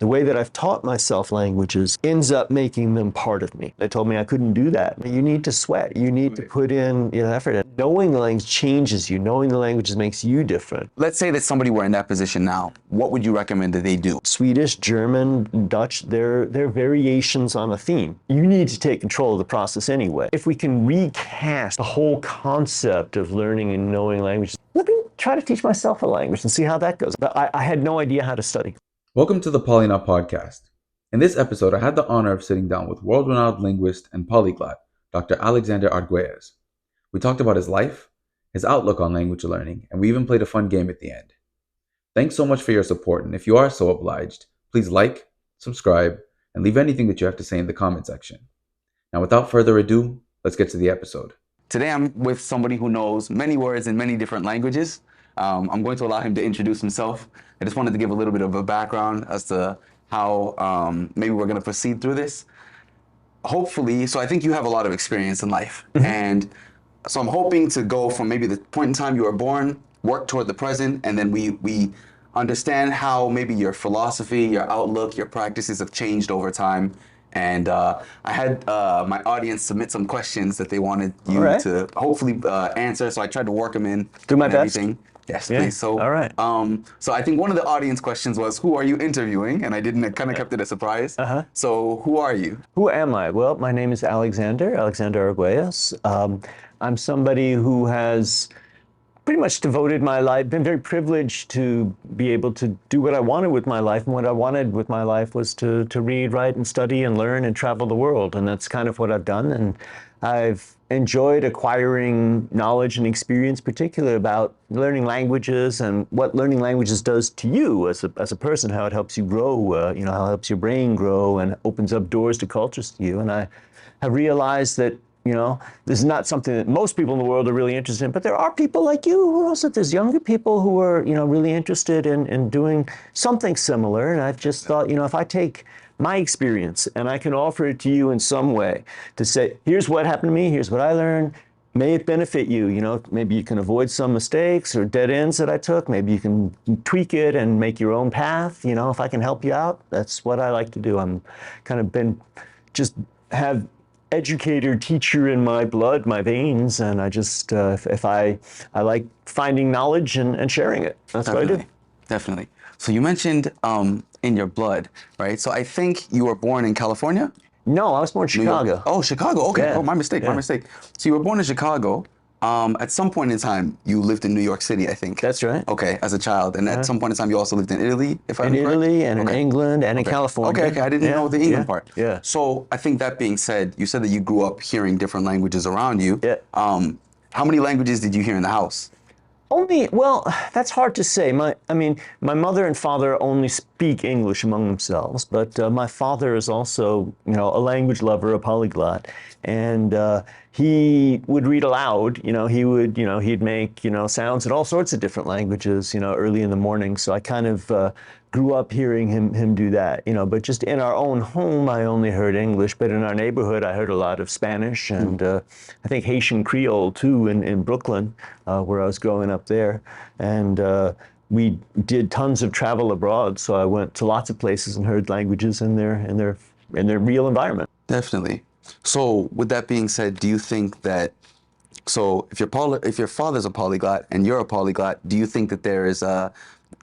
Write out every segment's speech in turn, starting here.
the way that I've taught myself languages ends up making them part of me. They told me I couldn't do that. You need to sweat. You need to put in effort. And knowing the language changes you. Knowing the languages makes you different. Let's say that somebody were in that position now. What would you recommend that they do? Swedish, German, Dutch, they're variations on a theme. You need to take control of the process anyway. If we can recast the whole concept of learning and knowing languages, let me try to teach myself a language and see how that goes. But I had no idea how to study. Welcome to the Polygnot podcast. In this episode, I had the honor of sitting down with world-renowned linguist and polyglot, Dr. Alexander Argüelles. We talked about his life, his outlook on language learning, and we even played a fun game at the end. Thanks so much for your support, and if you are so obliged, please like, subscribe, and leave anything that you have to say in the comment section. Now, without further ado, let's get to the episode. Today I'm with somebody who knows many words in many different languages. I'm going to allow him to introduce himself. I just wanted to give a little bit of a background as to how maybe we're going to proceed through this. Hopefully, so I think you have a lot of experience in life. And so I'm hoping to go from maybe the point in time you were born, work toward the present, and then we understand how maybe your philosophy, your outlook, your practices have changed over time. And I had my audience submit some questions that they wanted you to hopefully answer. So I tried to work them in. Do my best. Everything. Yes, please. So, all right. So I think one of the audience questions was, who are you interviewing? And I didn't, kind of kept it a surprise. So who are you? Who am I? Well, my name is Alexander Argüelles. I'm somebody who has pretty much devoted my life, been very privileged to be able to do what I wanted with my life. And what I wanted with my life was to read, write, and study and learn and travel the world. And that's kind of what I've done. And I've enjoyed acquiring knowledge and experience, particularly about learning languages and what learning languages does to you as a person, how it helps you grow, how it helps your brain grow and opens up doors to cultures to you. And I have realized that, this is not something that most people in the world are really interested in, but there are people like you who also, there's younger people who are, really interested in doing something similar. And I've just thought, if I take my experience and I can offer it to you in some way to say, here's what happened to me, here's what I learned, may it benefit you, maybe you can avoid some mistakes or dead ends that I took, maybe you can tweak it and make your own path, if I can help you out, that's what I like to do. I'm kind of just have educator, teacher in my blood, my veins, and I just, if I like finding knowledge and sharing it. That's what I do. Definitely. So you mentioned in your blood, right? So I think you were born in California? No, I was born in Chicago. Oh, Chicago. Okay. Yeah. Oh, my mistake. So you were born in Chicago. At some point in time, you lived in New York City, I think. That's right. Okay, as a child. And at some point in time, you also lived in Italy, if I'm correct? In Italy and in England and in California. Okay. I didn't know the England part. Yeah. So I think that being said, you said that you grew up hearing different languages around you. Yeah. How many languages did you hear in the house? Well, that's hard to say. My mother and father only speak English among themselves, but my father is also, a language lover, a polyglot, and he would read aloud. He'd make, sounds in all sorts of different languages, early in the morning. So I kind of grew up hearing him do that, but just in our own home, I only heard English, but in our neighborhood, I heard a lot of Spanish and I think Haitian Creole too in Brooklyn, where I was growing up there. And we did tons of travel abroad. So I went to lots of places and heard languages in their real environment. Definitely. So with that being said, do you think that, so if your father's a polyglot and you're a polyglot, do you think that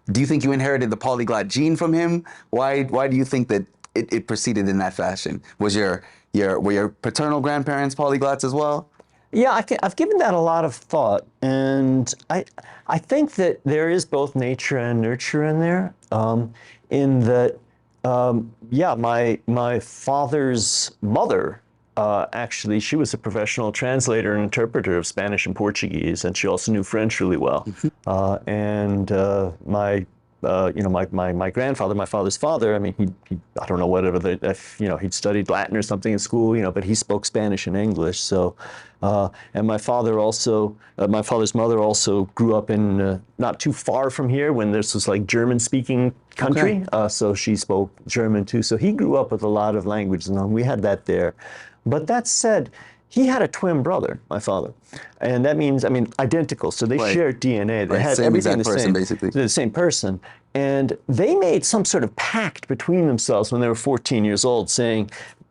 do you think you inherited the polyglot gene from him? Why do you think that it proceeded in that fashion? Were your paternal grandparents polyglots as well? Yeah, I've given that a lot of thought, and I think that there is both nature and nurture in there. In that, my father's mother. Actually, she was a professional translator and interpreter of Spanish and Portuguese, and she also knew French really well. My grandfather, my father's father, he I don't know he'd studied Latin or something in school, but he spoke Spanish and English. So, and my father's mother also grew up in not too far from here when this was like German-speaking country. Okay. So she spoke German too. So he grew up with a lot of languages, and we had that there. But that said, he had a twin brother, my father, and that means, I mean, identical. So they shared DNA. They had same everything exact the person, same, basically. the same person, and they made some sort of pact between themselves when they were 14 years old, saying,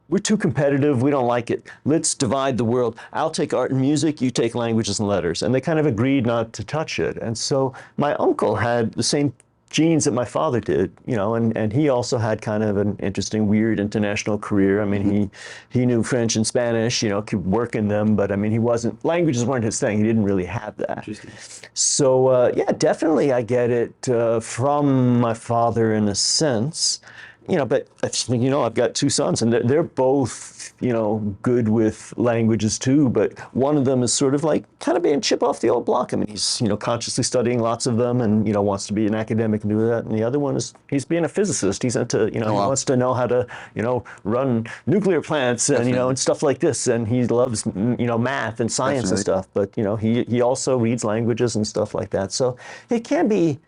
"We're too competitive. We don't like it. Let's divide the world. I'll take art and music. You take languages and letters." And they kind of agreed not to touch it. And so my uncle had the same genes that my father did, you know, and he also had kind of an interesting, weird international career. I mean, he knew French and Spanish, you know, could work in them, but I mean, languages weren't his thing. He didn't really have that. Interesting. So yeah, definitely I get it from my father in a sense. You know, but you know, I've got two sons, and they're both, you know, good with languages too. But one of them is sort of like kind of being chip off the old block. I mean, he's, you know, consciously studying lots of them, and you know, wants to be an academic and do that. And the other one is he's being a physicist. He's into, you know, he wants to know how to, you know, run nuclear plants and you know, and stuff like this. And he loves, you know, math and science and stuff. But you know, he also reads languages and stuff like that. So it can be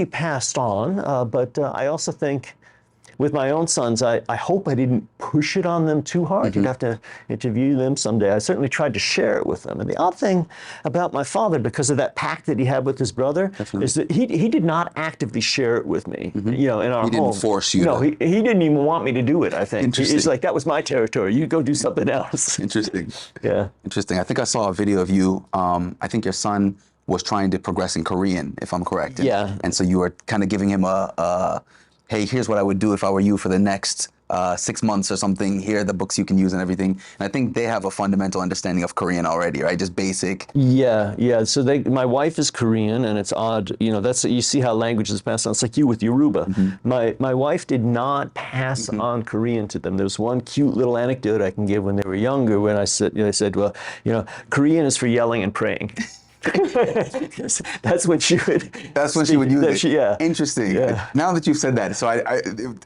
passed on. But I also think, with my own sons, I hope I didn't push it on them too hard. You'd have to interview them someday. I certainly tried to share it with them. And the odd thing about my father, because of that pact that he had with his brother, is that he did not actively share it with me. You know, in our home. He didn't force you. No, he didn't even want me to do it, I think. Interesting. He's like, that was my territory. You go do something else. Interesting. Yeah. Interesting. I think I saw a video of you. I think your son was trying to progress in Korean, if I'm correct. And, Yeah. And so you were kind of giving him hey, here's what I would do if I were you for the next 6 months or something. Here are the books you can use and everything. And I think they have a fundamental understanding of Korean already, right? Just basic. Yeah, yeah. So my wife is Korean, and it's odd. You know, you see how language is passed on. It's like you with Yoruba. My wife did not pass on Korean to them. There's one cute little anecdote I can give when they were younger. When I said, well, you know, Korean is for yelling and praying. That's when she would. That's when she would use it. Yeah. Interesting. Yeah. Now that you've said that, so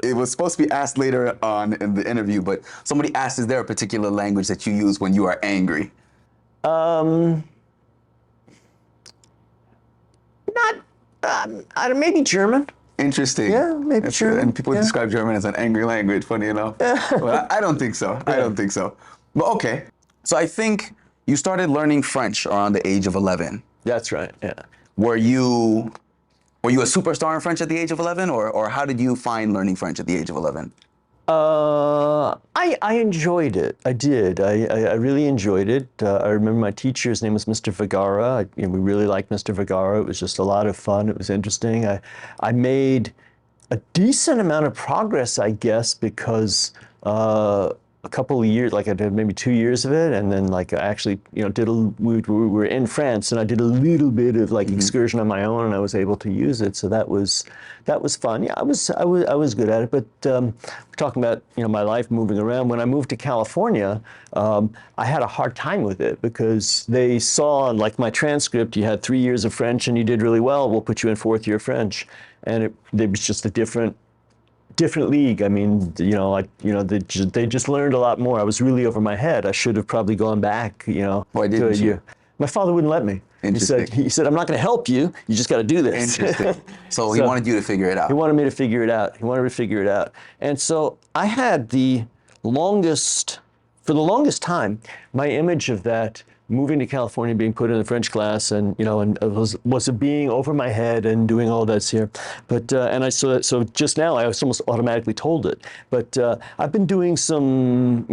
it was supposed to be asked later on in the interview, but somebody asked, is there a particular language that you use when you are angry? Maybe German. Interesting. Yeah, maybe German. And people describe German as an angry language, funny enough. Well, I don't think so. I don't think so. But okay. So I think you started learning French around the age of 11. That's right, yeah. Were you a superstar in French at the age of 11, or how did you find learning French at the age of 11? I enjoyed it. I did. I really enjoyed it. I remember my teacher's name was Mr. Vergara. We really liked Mr. Vergara. It was just a lot of fun. It was interesting. I made a decent amount of progress, I guess, because a couple of years, like I did maybe 2 years of it, and then like I actually, we were in France, and I did a little bit of like excursion on my own, and I was able to use it. So that was fun. Yeah, I was good at it. But we're talking about my life moving around. When I moved to California, I had a hard time with it because they saw like my transcript. You had 3 years of French, and you did really well. We'll put you in fourth year French, and it was just a different league. I mean, they just learned a lot more. I was really over my head. I should have probably gone back, Why to didn't a you? year. My father wouldn't let me. Interesting. He said, I'm not going to help you. You just got to do this. Interesting. So he wanted you to figure it out. He wanted me to figure it out. And so I had for the longest time, my image of that, moving to California, being put in the French class, and was it being over my head and doing all that's here, but so just now I was almost automatically told it. But I've been doing some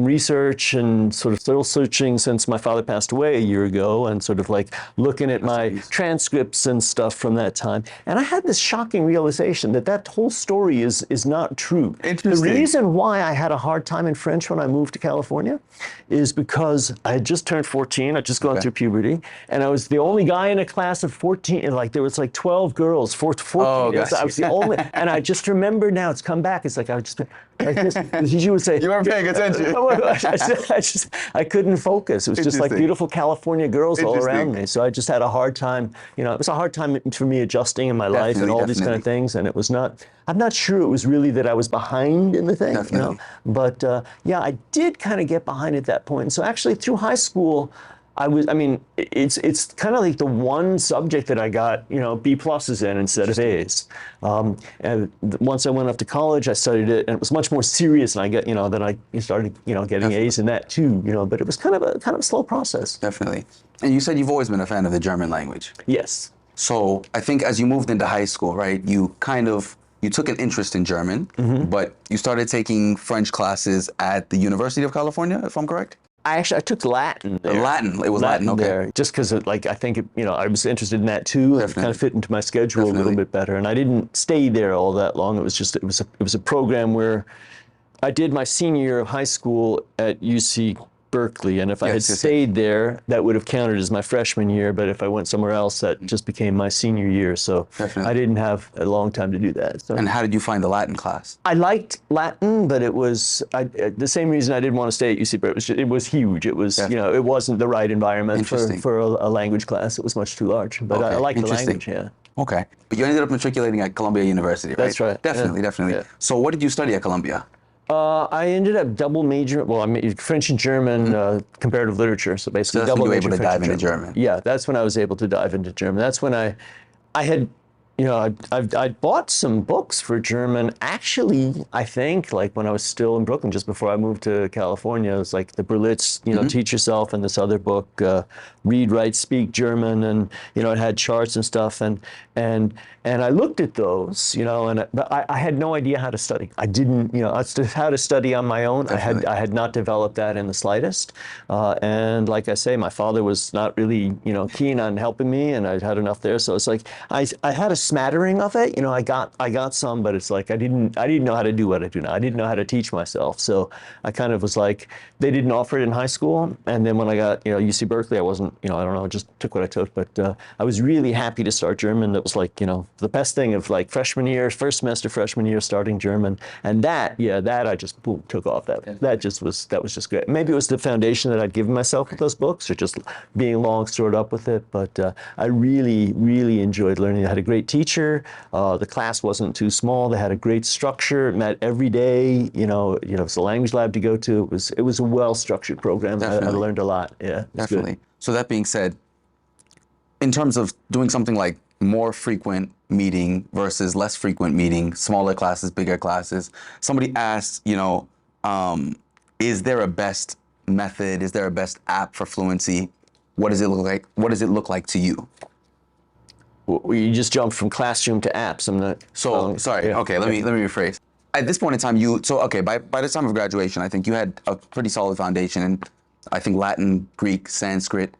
research and sort of soul searching since my father passed away a year ago, and sort of like looking at my transcripts and stuff from that time. And I had this shocking realization that whole story is not true. Interesting. The reason why I had a hard time in French when I moved to California is because I had just turned 14. I'd just gone through puberty, and I was the only guy in a class of 14. And like there was like 12 girls, 14. Oh, So I was the only, and I just remember now. It's come back. It's like I would just like this. You would say You weren't paying attention. I couldn't focus. It was just like Interesting. beautiful California girls all Interesting. around me. So I just had a hard time. It was a hard time for me adjusting in my life and all these kind of things. And it was not. I'm not sure it was really that I was behind in the thing. Definitely. But yeah, I did kind of get behind at that point. And so actually through high school, I mean, it's kind of like the one subject that I got, B pluses in instead of A's. And once I went off to college, I studied it, and it was much more serious. And I get, then I started, getting A's in that too, But it was kind of a slow process. Definitely. And you said you've always been a fan of the German language. Yes. So I think as you moved into high school, right, you took an interest in German, but you started taking French classes at the University of California, if I'm correct? I took Latin there. It was Latin, okay. There, just because, I think, I was interested in that too. It kind of fit into my schedule a little bit better. And I didn't stay there all that long. It was a program where I did my senior year of high school at UC Berkeley, and if I had stayed there, that would have counted as my freshman year, but if I went somewhere else, that just became my senior year, so I didn't have a long time to do that. So. And how did you find the Latin class? I liked Latin, but it was the same reason I didn't want to stay at UC Berkeley. It was huge. It was, it wasn't the right environment for a language class. It was much too large, but I liked the language, yeah. Okay, but you ended up matriculating at Columbia University, right? That's right. Definitely. Yeah. So what did you study at Columbia? I ended up double major. Well, I mean, French and German, comparative literature. So basically, so double major. You were able to dive into German. Yeah, that's when I was able to dive into German. That's when I had, I bought some books for German. Actually, I think like when I was still in Brooklyn, just before I moved to California, it was like the Berlitz, Teach Yourself, and this other book, Read, Write, Speak German, and it had charts and stuff, and I looked at those, but I had no idea how to study. I didn't, how to study on my own. Definitely. I had not developed that in the slightest, and like I say, my father was not really, keen on helping me, and I'd had enough there. So it's like I had a smattering of it. I got some, but it's like I didn't know how to do what I do now. I didn't know how to teach myself. So I kind of was like, they didn't offer it in high school, and then when I got UC Berkeley, I wasn't, I don't know, I just took what I took. But I was really happy to start German. That was like, the best thing of like freshman year, first semester freshman year, starting German, and that I just boom, took off. That was just great. Maybe it was the foundation that I'd given myself with those books, or just being long stored up with it. But I really, really enjoyed learning. I had a great teacher. The class wasn't too small. They had a great structure. It met every day. It was a language lab to go to. It was a well-structured program. I learned a lot. Yeah, definitely. Good. So that being said, in terms of doing something like more frequent meeting versus less frequent meeting, smaller classes, bigger classes, somebody asked, is there a best method? Is there a best app for fluency? What does it look like? What does it look like to you? Well, you just jumped from classroom to apps. I'm not. So sorry. Yeah. Okay, let me rephrase. At this point in time, by the time of graduation, I think you had a pretty solid foundation in, I think, Latin, Greek, Sanskrit,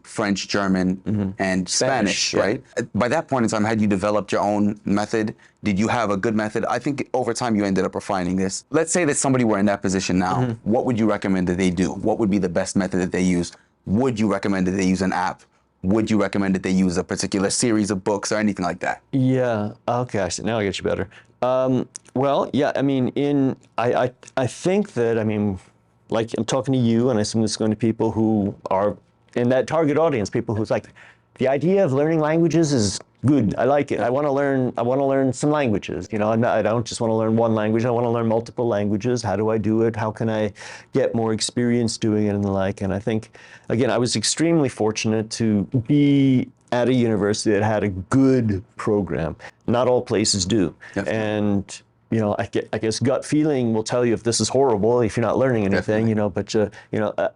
French, German, and Spanish, right? By that point in time, had you developed your own method? Did you have a good method? I think over time you ended up refining this. Let's say that somebody were in that position now. What would you recommend that they do? What would be the best method that they use? Would you recommend that they use an app? Would you recommend that they use a particular series of books or anything like that? Yeah. Okay. Now I get you better. Well, yeah. I mean, I think that, I mean, like I'm talking to you, and I assume this is going to people who are in that target audience, people who's like, the idea of learning languages is good. I like it. I want to learn some languages. I don't just want to learn one language. I want to learn multiple languages. How do I do it? How can I get more experience doing it and the like? And I think, again, I was extremely fortunate to be at a university that had a good program. Not all places do. Definitely. And I guess gut feeling will tell you if this is horrible, if you're not learning anything, but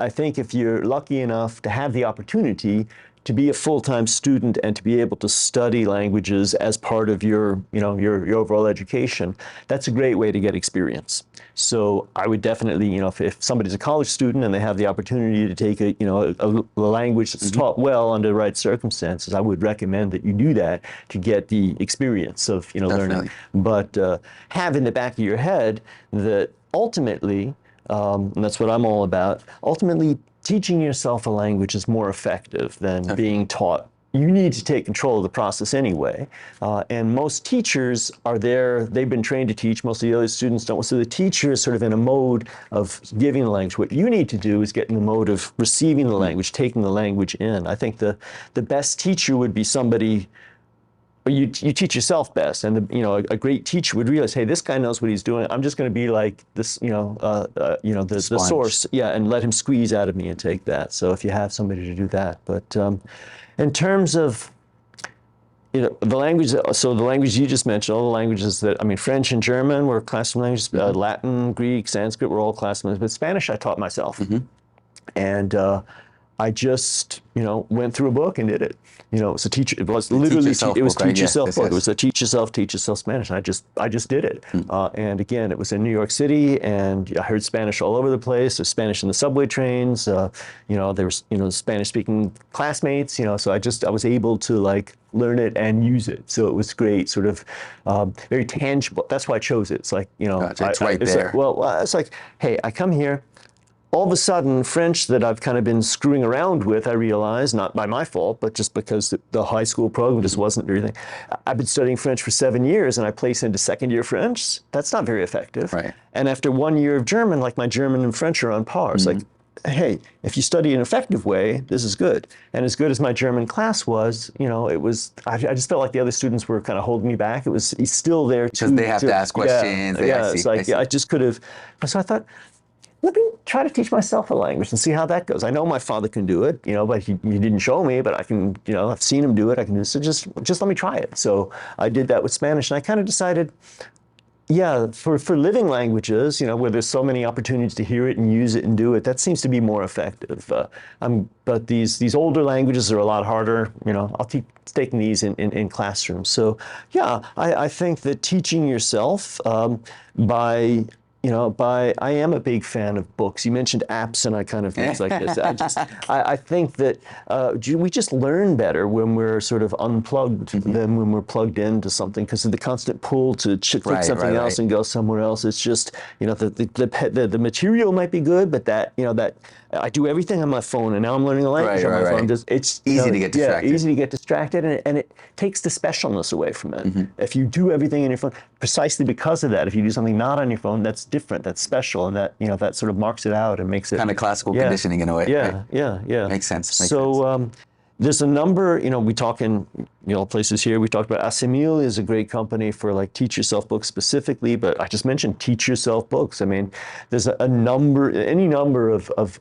I think if you're lucky enough to have the opportunity to be a full-time student and to be able to study languages as part of your overall education, that's a great way to get experience. So I would definitely, if somebody's a college student and they have the opportunity to take a language that's taught well under the right circumstances, I would recommend that you do that to get the experience of learning. But have in the back of your head that ultimately, and that's what I'm all about, ultimately teaching yourself a language is more effective than being taught. You need to take control of the process anyway. And most teachers are there, they've been trained to teach, most of the other students don't. So the teacher is sort of in a mode of giving the language. What you need to do is get in the mode of receiving the language, taking the language in. I think the best teacher would be somebody, you teach yourself best, and a great teacher would realize, hey, this guy knows what he's doing. I'm just going to be like this, the source, and let him squeeze out of me and take that. So if you have somebody to do that, but in terms of the language, so the language you just mentioned, all the languages French and German were classroom languages, Latin, Greek, Sanskrit were all classroom languages, but Spanish I taught myself, and I just went through a book and did it. It was a teach. It was literally it was teach yourself book. It was a teach yourself Spanish. And I just did it. And again, it was in New York City, and I heard Spanish all over the place. There's Spanish in the subway trains. There was Spanish-speaking classmates. So I was able to learn it and use it. So it was great, sort of very tangible. That's why I chose it. It's like it's right there. It's like, hey, I come here. All of a sudden, French that I've kind of been screwing around with, I realized, not by my fault, but just because the high school program just wasn't everything. I've been studying French for 7 years, and I place into second year French. That's not very effective. Right. And after 1 year of German, my German and French are on par. It's like, hey, if you study an effective way, this is good. And as good as my German class was, it was, I just felt like the other students were kind of holding me back. He's still there. Because they have to ask questions. It's like, I just could have, so I thought, let me try to teach myself a language and see how that goes. I know my father can do it, but he didn't show me, but I can, I've seen him do it. I can do it. So just let me try it. So I did that with Spanish, and I kind of decided, for living languages, where there's so many opportunities to hear it and use it and do it, that seems to be more effective. But these older languages are a lot harder. I'll keep taking these in classrooms. So I think that teaching yourself I am a big fan of books. You mentioned apps and kind of things like this. I think that we just learn better when we're sort of unplugged than when we're plugged into something, because of the constant pull to click something else and go somewhere else. It's just, the material might be good, but that I do everything on my phone, and now I'm learning a language on my phone. It's easy to get distracted. Yeah, easy to get distracted, and it takes the specialness away from it. If you do everything on your phone, precisely because of that, if you do something not on your phone, that's different, that's special, and that sort of marks it out and makes it kind of classical conditioning in a way. Yeah. Makes sense. So there's a number, we talk in places here, we talked about Assimil is a great company for teach yourself books specifically, but I just mentioned teach yourself books. There's any number of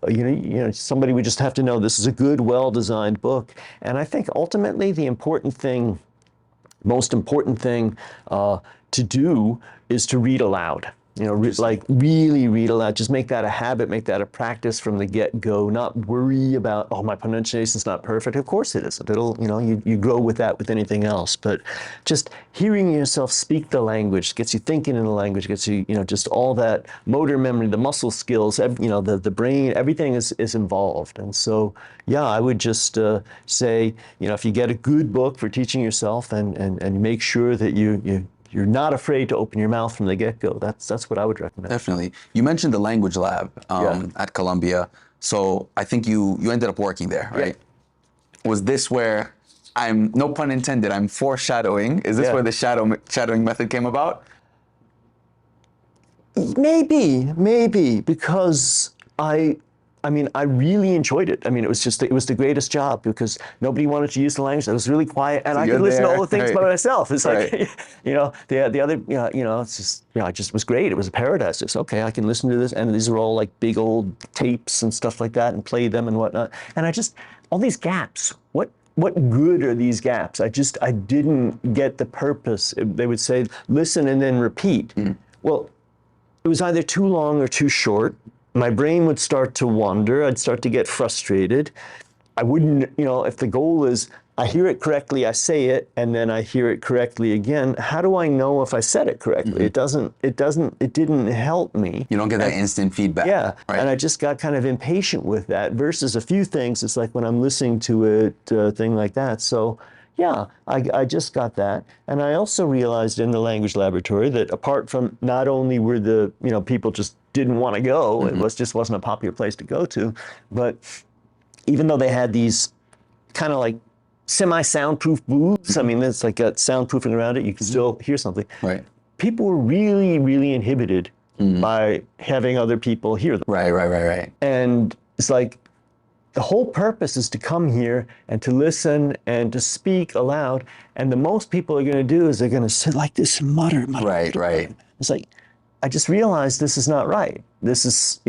somebody would just have to know this is a good, well-designed book. And I think ultimately the most important thing to do is to read aloud. Really read aloud. Just make that a habit, make that a practice from the get-go. Not worry about, my pronunciation's not perfect. Of course it isn't. It'll, you grow with that with anything else. But just hearing yourself speak the language gets you thinking in the language, gets you, just all that motor memory, the muscle skills, the brain, everything is involved. And so, I would just say, if you get a good book for teaching yourself and make sure that you're not afraid to open your mouth from the get-go. That's what I would recommend. Definitely. You mentioned the language lab at Columbia. So I think you ended up working there, right? Yeah. Was this where no pun intended, I'm foreshadowing. Is this where the shadowing method came about? Maybe, because I really enjoyed it. It was the greatest job because nobody wanted to use the language. I was really quiet, and I could listen to all the things by myself. It's like, the other, it's just, it just was great. It was a paradise. It's okay, I can listen to this, and these are all big old tapes and stuff like that, and play them and whatnot. And all these gaps. What good are these gaps? I didn't get the purpose. They would say, listen and then repeat. Well, it was either too long or too short. My brain would start to wander. I'd start to get frustrated. I wouldn't, if the goal is I hear it correctly, I say it, and then I hear it correctly again, how do I know if I said it correctly? It didn't help me. You don't get that instant feedback. Yeah, right. And I just got kind of impatient with that versus a few things. It's like when I'm listening to it, thing like that. So I just got that. And I also realized in the language laboratory that apart from not only were the, people just didn't want to go, it wasn't a popular place to go to, but even though they had these kind of semi-soundproof booths, it's got soundproofing around it, you can still hear something. Right. People were really, really inhibited by having other people hear them. Right. And it's like, the whole purpose is to come here and to listen and to speak aloud. And the most people are going to do is they're going to sit like this and mutter. Right, right. It's like, I just realized this is not right. This is,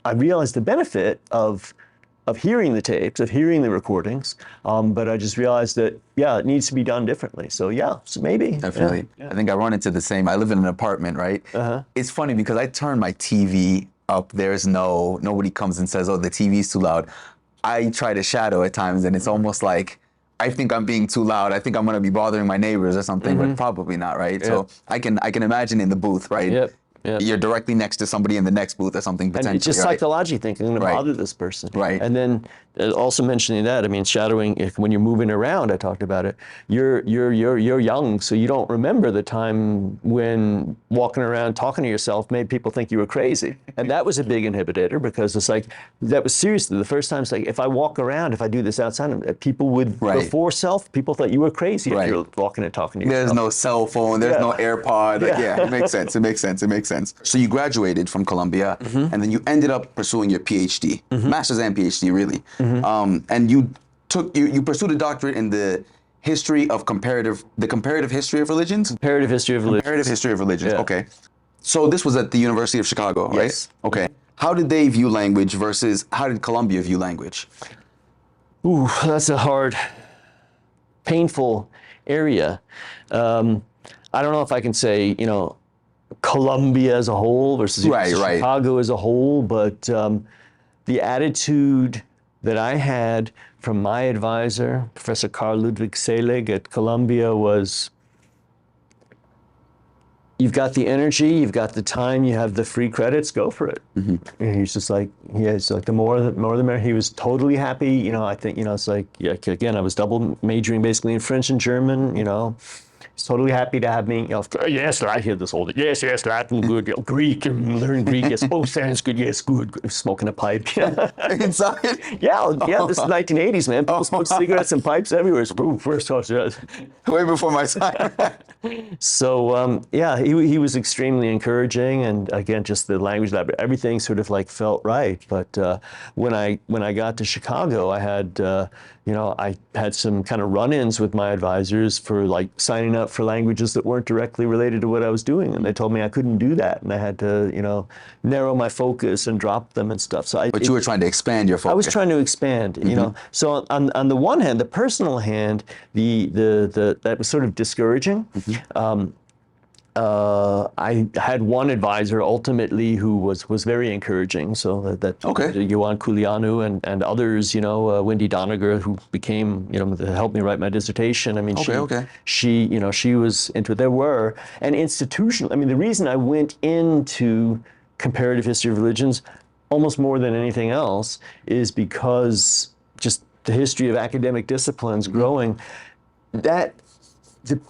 I realized the benefit of hearing the tapes, of hearing the recordings, but I just realized that, it needs to be done differently. So so maybe. Definitely. Yeah. I think I run into the same. I live in an apartment, right? It's funny because I turn my TV up. Nobody comes and says, oh, the TV's too loud. I try to shadow at times, and it's almost like I think I'm being too loud. I think I'm going to be bothering my neighbors or something, but probably not, right? So I can imagine in the booth, right? Yep. Yep. You're directly next to somebody in the next booth or something potentially. And it's just psychologically thinking, I'm going to bother this person. Right. And then also mentioning that, I mean, shadowing, when you're moving around, I talked about it, you're young, so you don't remember the time when walking around talking to yourself made people think you were crazy. And that was a big inhibitor, because it's like, that was seriously, the first time it's like, if I walk around, if I do this outside, people would, before people thought you were crazy if you're walking and talking to yourself. There's no cell phone, there's no AirPod. It makes sense, it makes sense. So you graduated from Columbia, and then you ended up pursuing your PhD, master's and PhD, really. And you pursued a doctorate in the comparative history of religions? Comparative history of religions. Comparative history of religions, okay. So this was at the University of Chicago, right? Yes. Okay. How did they view language versus how did Columbia view language? Ooh, that's a hard, painful area. I don't know if I can say, Columbia as a whole versus Chicago as a whole, but the attitude that I had from my advisor, Professor Carl Ludwig Selig at Columbia, was, you've got the energy, you've got the time, you have the free credits, go for it. And he's just like, the more the merrier. He was totally happy. I think, it's like, again, I was double majoring basically in French and German, He's totally happy to have me. Yes, I hear this all day. Yes, Latin, good. Greek, learn Greek. Yes. Oh, Sanskrit. Yes, good. Smoking a pipe. Inside? Yeah. This is 1980s, man. People smoke cigarettes and pipes everywhere. First house. Way before my time. So he was extremely encouraging, and again, just the language, everything sort of like felt right. But when I got to Chicago, I had I had some kind of run-ins with my advisors for like signing up for languages that weren't directly related to what I was doing, and they told me I couldn't do that, and I had to narrow my focus and drop them and stuff. So you were trying to expand your focus. I was trying to expand, So on the one hand, the personal hand, that was sort of discouraging. I had one advisor ultimately who was very encouraging. So that Johan Kulianu and others, Wendy Doniger, who became, helped me write my dissertation. I mean, she was into it. There were, and institutional. I mean, the reason I went into comparative history of religions, almost more than anything else, is because just the history of academic disciplines growing, that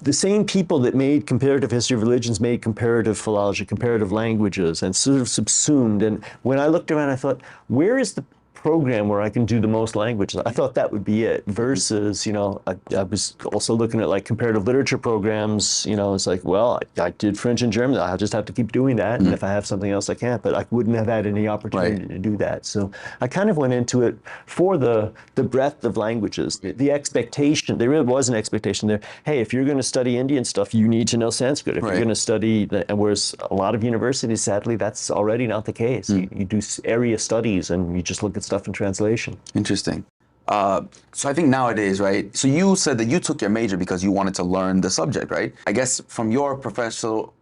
the same people that made comparative history of religions made comparative philology, comparative languages, and sort of subsumed. And when I looked around, I thought, where is the program where I can do the most languages? I thought that would be it, versus, I was also looking at like comparative literature programs. It's like, well, I did French and German. I'll just have to keep doing that. And if I have something else, I can't. But I wouldn't have had any opportunity to do that. So I kind of went into it for the breadth of languages. The expectation, there really was an expectation there. Hey, if you're going to study Indian stuff, you need to know Sanskrit. If you're going to study, and whereas a lot of universities, sadly, that's already not the case. You do area studies and you just look at stuff in translation. Interesting. So I think nowadays, right? So you said that you took your major because you wanted to learn the subject, right? I guess from your professorial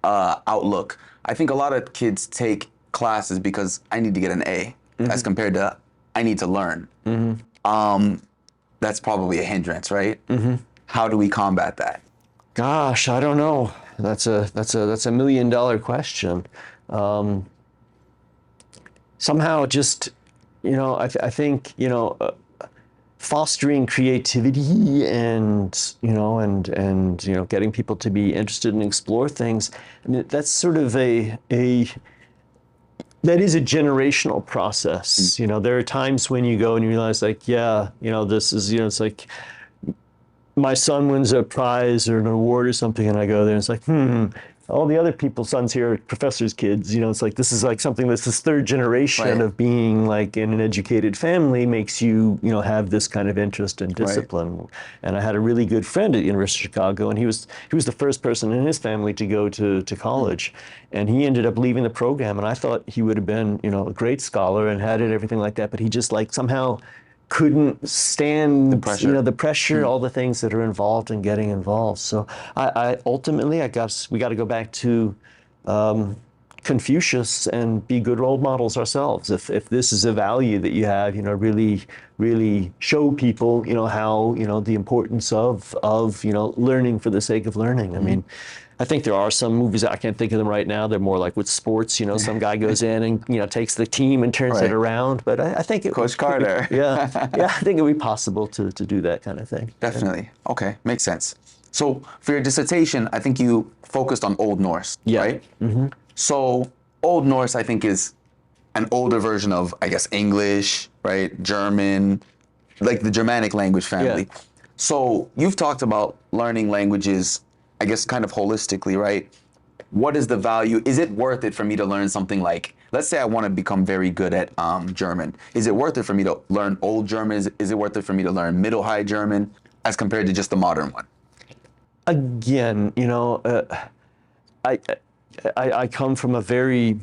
outlook, I think a lot of kids take classes because I need to get an A, as compared to I need to learn. That's probably a hindrance, right? How do we combat that? Gosh, I don't know. That's a $1 million question. Somehow just, I think, fostering creativity and getting people to be interested and explore things. I mean, that's sort of that is a generational process. There are times when you go and you realize like, this is, it's like, my son wins a prize or an award or something, and I go there, and it's like, all the other people's sons here are professors' kids. It's like this is like something that's this third generation Right. of being like in an educated family makes you, have this kind of interest and discipline. And I had a really good friend at the University of Chicago, and he was the first person in his family to go to college, and he ended up leaving the program. And I thought he would have been, a great scholar and had it, everything like that, but he just like somehow couldn't stand the pressure, all the things that are involved in getting involved. So I ultimately, we got to go back to Confucius and be good role models ourselves. If this is a value that you have, really show people, how, the importance of learning for the sake of learning. I mean, I think there are some movies, I can't think of them right now, they're more like with sports, some guy goes in and, takes the team and turns it around. But I think it Coach Carter. yeah, I think it would be possible to do that kind of thing. Definitely. Okay, makes sense. So for your dissertation, I think you focused on Old Norse, right? So Old Norse, I think, is an older version of, I guess, English, right? German, like the Germanic language family. Yeah. So you've talked about learning languages, I guess, kind of holistically, right? What is the value? Is it worth it for me to learn something like, let's say I want to become very good at German. Is it worth it for me to learn Old German? Is it worth it for me to learn Middle High German as compared to just the modern one? Again, I come from a very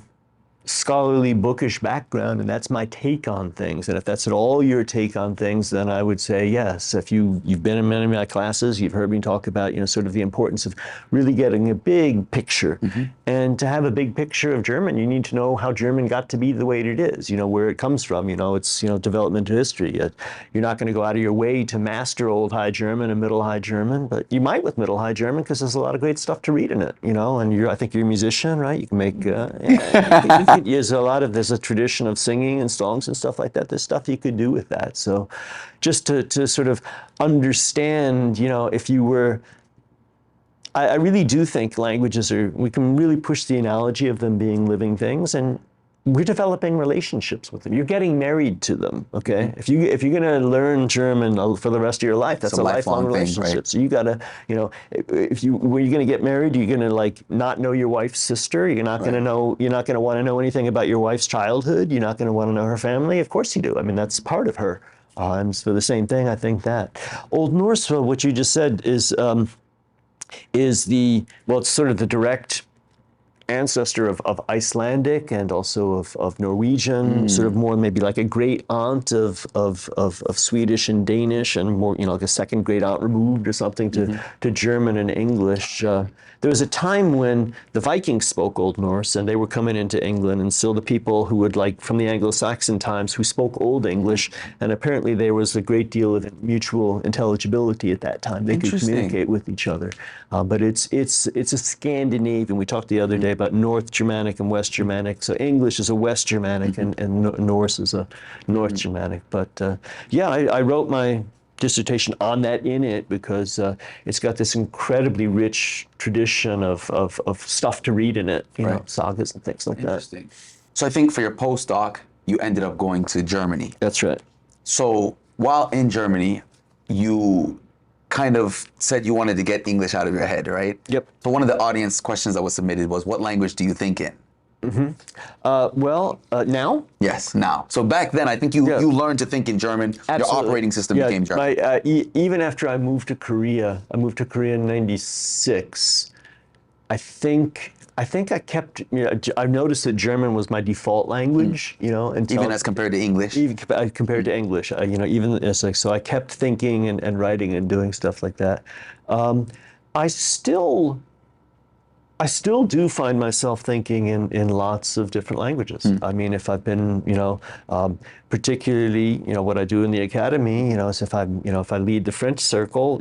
scholarly, bookish background, and that's my take on things. And if that's at all your take on things, then I would say yes. If you've been in many of my classes, you've heard me talk about, sort of the importance of really getting a big picture. And to have a big picture of German, you need to know how German got to be the way it is, where it comes from, it's, developmental history. You're not going to go out of your way to master Old High German and Middle High German, but you might with Middle High German because there's a lot of great stuff to read in it, and I think you're a musician, right? You can make, there's a tradition of singing and songs and stuff like that. There's stuff you could do with that. So just to sort of understand, if you were, I really do think languages we can really push the analogy of them being living things, and we're developing relationships with them. You're getting married to them, okay? If you're going to learn German for the rest of your life, that's a lifelong relationship. Right? So you got to, when you're going to get married, you're going to like not know your wife's sister. You're not going to know. You're not going to want to know anything about your wife's childhood. You're not going to want to know her family. Of course you do. I mean, that's part of her. And for the same thing, I think that Old Norse, what you just said is it's sort of the direct ancestor of Icelandic and also of Norwegian, sort of more maybe like a great aunt of Swedish and Danish, and more, like a second great aunt removed or something to German and English. There was a time when the Vikings spoke Old Norse and they were coming into England, and still the people who would like from the Anglo-Saxon times who spoke Old English, and apparently there was a great deal of mutual intelligibility at that time. They could communicate with each other. But it's a Scandinavian. We talked the other day about North Germanic and West Germanic. So English is a West Germanic and Norse is a North Germanic. But I wrote my dissertation on that in it because it's got this incredibly rich tradition of stuff to read in it, you know, sagas and things like that. Interesting. So I think for your postdoc, you ended up going to Germany. That's right. So while in Germany, you kind of said you wanted to get English out of your head, right? Yep. So one of the audience questions that was submitted was, what language do you think in? Now? Yes, now. So back then, I think you learned to think in German. Absolutely. Your operating system became German. Even after I moved to Korea, in '96. I think I kept. I noticed that German was my default language. Until, even as compared to English. Even compared to English. Even as like, so I kept thinking and writing and doing stuff like that. I still do find myself thinking in lots of different languages. I mean, if I've been, particularly, what I do in the academy, is if I lead the French circle,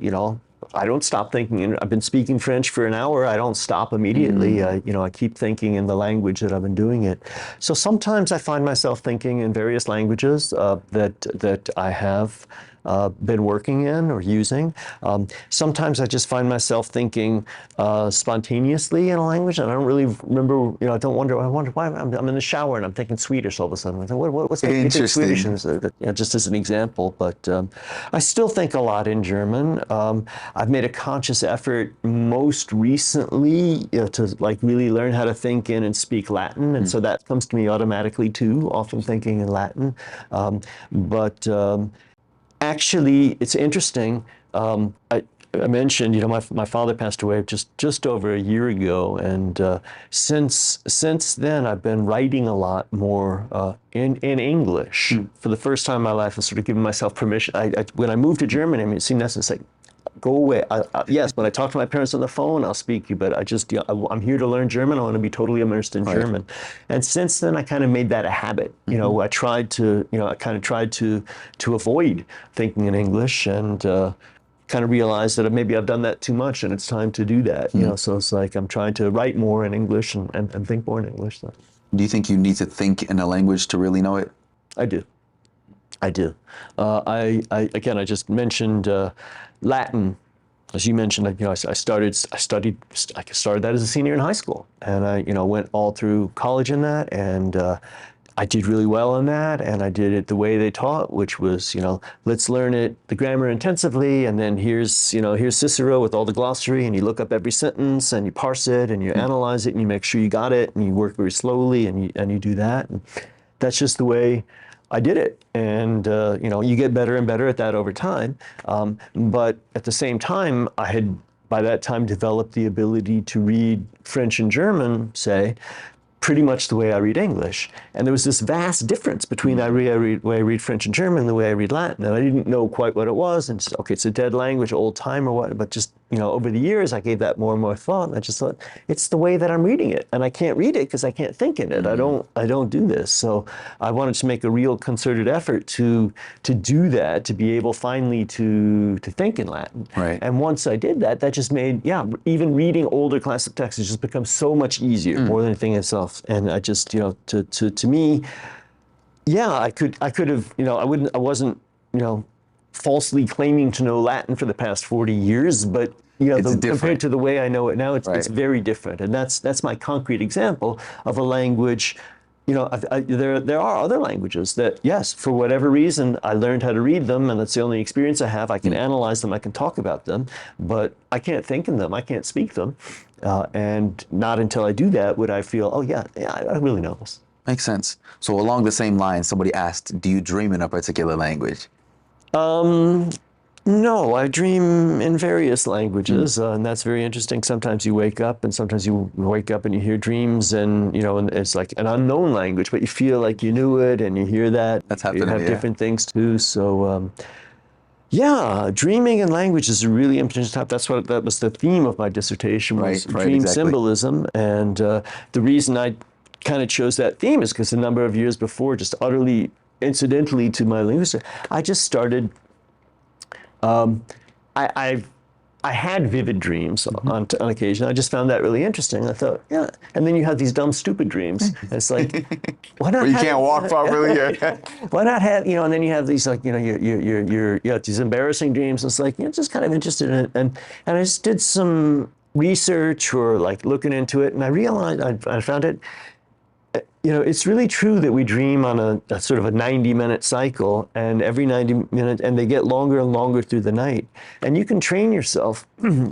I don't stop thinking. I've been speaking French for an hour. I don't stop immediately. I keep thinking in the language that I've been doing it. So sometimes I find myself thinking in various languages that I have been working in or using. Sometimes I just find myself thinking spontaneously in a language, and I don't really remember. I don't wonder. I wonder why I'm in the shower and I'm thinking Swedish all of a sudden. I think, what's making me think Swedish? And just as an example, but I still think a lot in German. I've made a conscious effort most recently to like really learn how to think in and speak Latin, and so that comes to me automatically too. Often thinking in Latin, but actually, it's interesting. I mentioned, my father passed away just over a year ago, and since then I've been writing a lot more in English. For the first time in my life, I've sort of given myself permission. When I moved to Germany, I mean, it seemed necessary. Go away. Yes, when I talk to my parents on the phone, I'll speak you, but I'm here to learn German. I want to be totally immersed in German. And since then, I kind of made that a habit. I tried to, I kind of tried to avoid thinking in English, and kind of realized that maybe I've done that too much, and it's time to do that. So it's like I'm trying to write more in English and think more in English. So. Do you think you need to think in a language to really know it? I do. I just mentioned Latin. As you mentioned, I started that as a senior in high school, and I went all through college in that, and I did really well in that, and I did it the way they taught, which was, let's learn the grammar intensively, and then here's Cicero with all the glossary, and you look up every sentence, and you parse it, and you analyze it, and you make sure you got it, and you work very slowly, and you do that. And that's just the way I did it, and you get better and better at that over time. But at the same time, I had by that time developed the ability to read French and German, say, pretty much the way I read English. And there was this vast difference between the way I read French and German and the way I read Latin. And I didn't know quite what it was. And just, okay, it's a dead language, old time or what. But just, over the years, I gave that more and more thought. And I just thought, it's the way that I'm reading it. And I can't read it because I can't think in it. I don't do this. So I wanted to make a real concerted effort to do that, to be able finally to think in Latin. Right. And once I did that, that just made, even reading older classic texts has just become so much easier, more than anything itself. And I just, to me, I could have, I wasn't, falsely claiming to know Latin for the past 40 years, but compared to the way I know it now, it's very different. And that's my concrete example of a language. There are other languages that, yes, for whatever reason, I learned how to read them, and that's the only experience I have. I can analyze them, I can talk about them, but I can't think in them, I can't speak them. And not until I do that would I feel, I really know this. Makes sense. So along the same line, somebody asked, do you dream in a particular language? No, I dream in various languages, and that's very interesting. Sometimes you wake up, and sometimes you wake up and you hear dreams, and and it's like an unknown language, but you feel like you knew it, and you hear that. That's happening. You have different things too. So, dreaming in language is a really interesting topic. That was the theme of my dissertation, was dream symbolism, and the reason I kind of chose that theme is because a number of years before, just utterly incidentally to my linguistic, I just started. I had vivid dreams on occasion. I just found that really interesting. I thought, and then you have these dumb, stupid dreams. And it's like, why not? Well, you can't walk properly. Why not have, and then you have these like, these embarrassing dreams. And it's like, just kind of interested in it. And I just did some research or like looking into it, and I realized I found it. It's really true that we dream on a sort of a 90-minute cycle, and every 90 minutes, and they get longer and longer through the night. And you can train yourself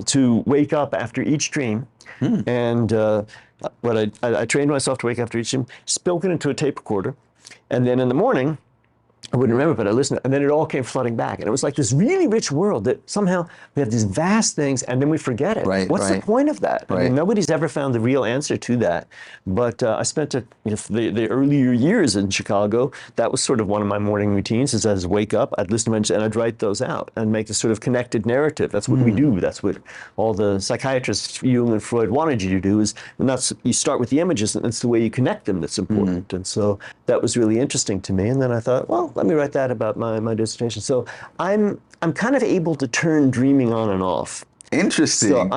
to wake up after each dream. And what I trained myself to wake up after each dream, spoke it into a tape recorder, and then in the morning, I wouldn't remember, but I listened, and then it all came flooding back. And it was like this really rich world that somehow we have these vast things, and then we forget it. What's the point of that? I mean, nobody's ever found the real answer to that. But I spent the earlier years in Chicago, that was sort of one of my morning routines, is I'd wake up, I'd listen to and I'd write those out and make this sort of connected narrative. That's what we do. That's what all the psychiatrists, Jung and Freud, wanted you to do, is you start with the images, and it's the way you connect them that's important. And so that was really interesting to me. And then I thought, well, let me write that about my dissertation. So I'm kind of able to turn dreaming on and off. Interesting. So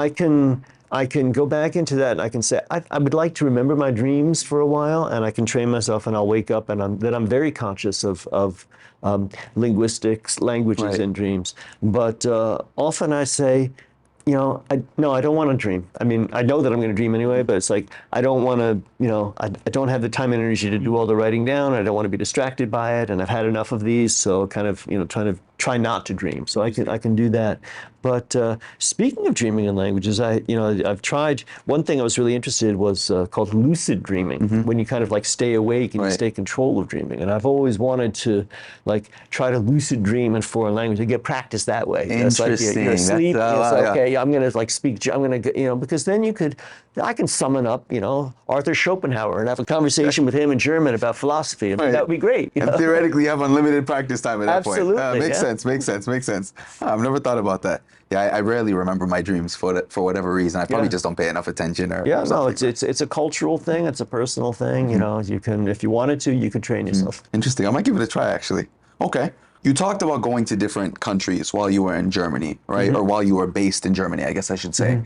I I can go back into that and I can say, I would like to remember my dreams for a while, and I can train myself, and I'll wake up and I'm very conscious of linguistics, languages, and dreams. But often I say, no, I don't want to dream. I mean, I know that I'm going to dream anyway, but it's like, I don't want to, I don't have the time and energy to do all the writing down. I don't want to be distracted by it. And I've had enough of these. So kind of, trying to try not to dream. So I can do that. But speaking of dreaming in languages, I've tried, one thing I was really interested in was called lucid dreaming, when you kind of like stay awake and you stay control of dreaming. And I've always wanted to like try to lucid dream in foreign language and get practice that way. Interesting. It's like you're asleep, okay, I'm going to like speak, I'm going to, because then I can summon up, Arthur Schopenhauer and have a conversation with him in German about philosophy. I mean, that would be great. And theoretically, you have unlimited practice time at that point. Absolutely. Makes sense. I've never thought about that. Yeah, I rarely remember my dreams for whatever reason. I probably just don't pay enough attention. No, it's a cultural thing. It's a personal thing. You can, if you wanted to, you could train yourself. Interesting. I might give it a try, actually. Okay. You talked about going to different countries while you were in Germany, right? Or while you were based in Germany, I guess I should say.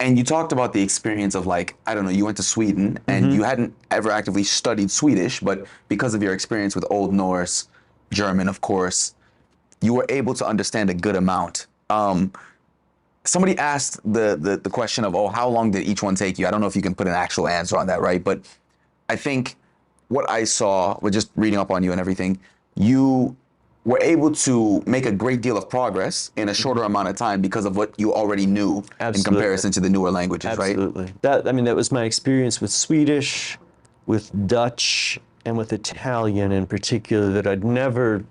And you talked about the experience of like, I don't know, you went to Sweden and you hadn't ever actively studied Swedish, but because of your experience with Old Norse, German, of course, you were able to understand a good amount. Somebody asked the question of, how long did each one take you? I don't know if you can put an actual answer on that, right? But I think what I saw with just reading up on you and everything, you were able to make a great deal of progress in a shorter amount of time because of what you already knew in comparison to the newer languages, right? Absolutely. That was my experience with Swedish, with Dutch, and with Italian in particular that I'd never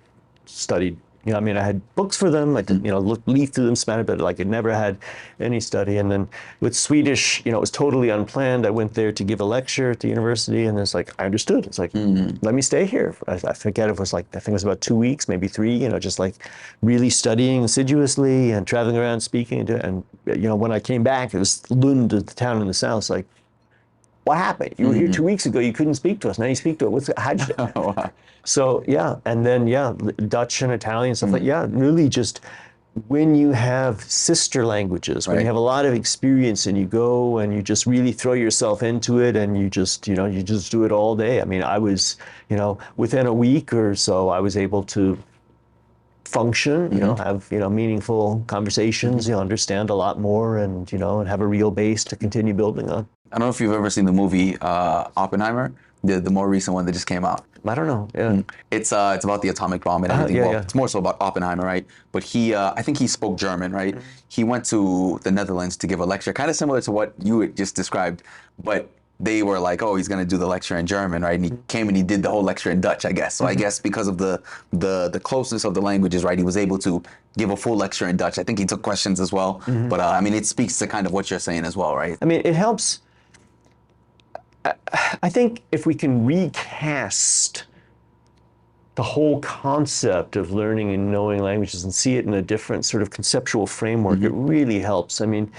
studied. I had books for them. I did, leaf through them, Spanish, but like I never had any study. And then with Swedish, it was totally unplanned. I went there to give a lecture at the university, and it's like I understood. It's like, let me stay here. I forget if it was like, I think it was about 2 weeks, maybe 3. Just like really studying assiduously and traveling around speaking. And when I came back, it was Lund, the town in the south. Like, what happened? You were here 2 weeks ago. You couldn't speak to us. Now you speak to us. How'd you? Wow. So and then Dutch and Italian stuff like really just when you have sister languages, when you have a lot of experience and you go and you just really throw yourself into it and you just you just do it all day. I was within a week or so I was able to function, have meaningful conversations, understand a lot more and and have a real base to continue building on. I don't know if you've ever seen the movie Oppenheimer, the more recent one that just came out. I don't know. Yeah. It's about the atomic bomb and everything. It's more so about Oppenheimer, right? But he, I think he spoke German, right? He went to the Netherlands to give a lecture, kind of similar to what you had just described, but they were like, oh, he's going to do the lecture in German, right? And he came and he did the whole lecture in Dutch, I guess. So I guess because of the closeness of the languages, right, he was able to give a full lecture in Dutch. I think he took questions as well. But it speaks to kind of what you're saying as well, right? It helps. I think if we can recast the whole concept of learning and knowing languages and see it in a different sort of conceptual framework, it really helps. It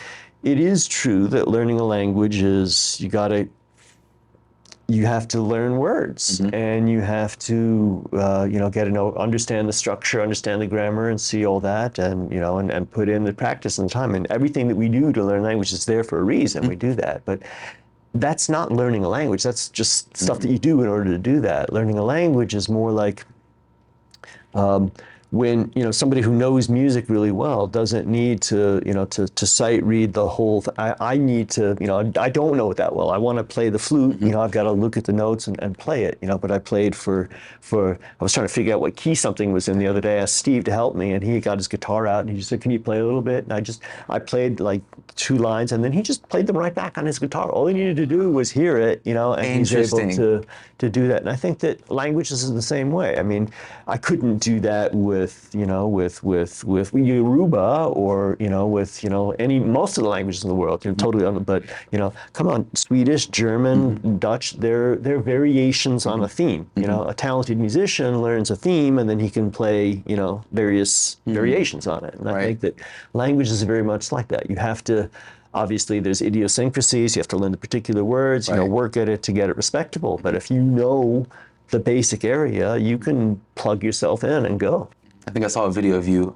is true that learning a language is you have to learn words and you have to get to understand the structure, understand the grammar, and see all that, and and put in the practice and the time. And everything that we do to learn language is there for a reason. We do that, but that's not learning a language. That's just stuff that you do in order to do that. Learning a language is more like when somebody who knows music really well doesn't need to to sight read the whole I need to I don't know it that well. I want to play the flute. I've got to look at the notes and play it. But I played for I was trying to figure out what key something was in the other day. I asked Steve to help me, and he got his guitar out and he just said, "Can you play a little bit?" And I played like 2 lines, and then he just played them right back on his guitar. All he needed to do was hear it, and he's able to do that. And I think that languages is the same way. I couldn't do that with Yoruba or with most of the languages in the world. Totally, but come on, Swedish, German, Dutch, they're variations on a theme. A talented musician learns a theme and then he can play various variations on it. And I think that language is very much like that. You have to. Obviously, there's idiosyncrasies. You have to learn the particular words. Work at it to get it respectable. But if you know the basic area, you can plug yourself in and go. I think I saw a video of you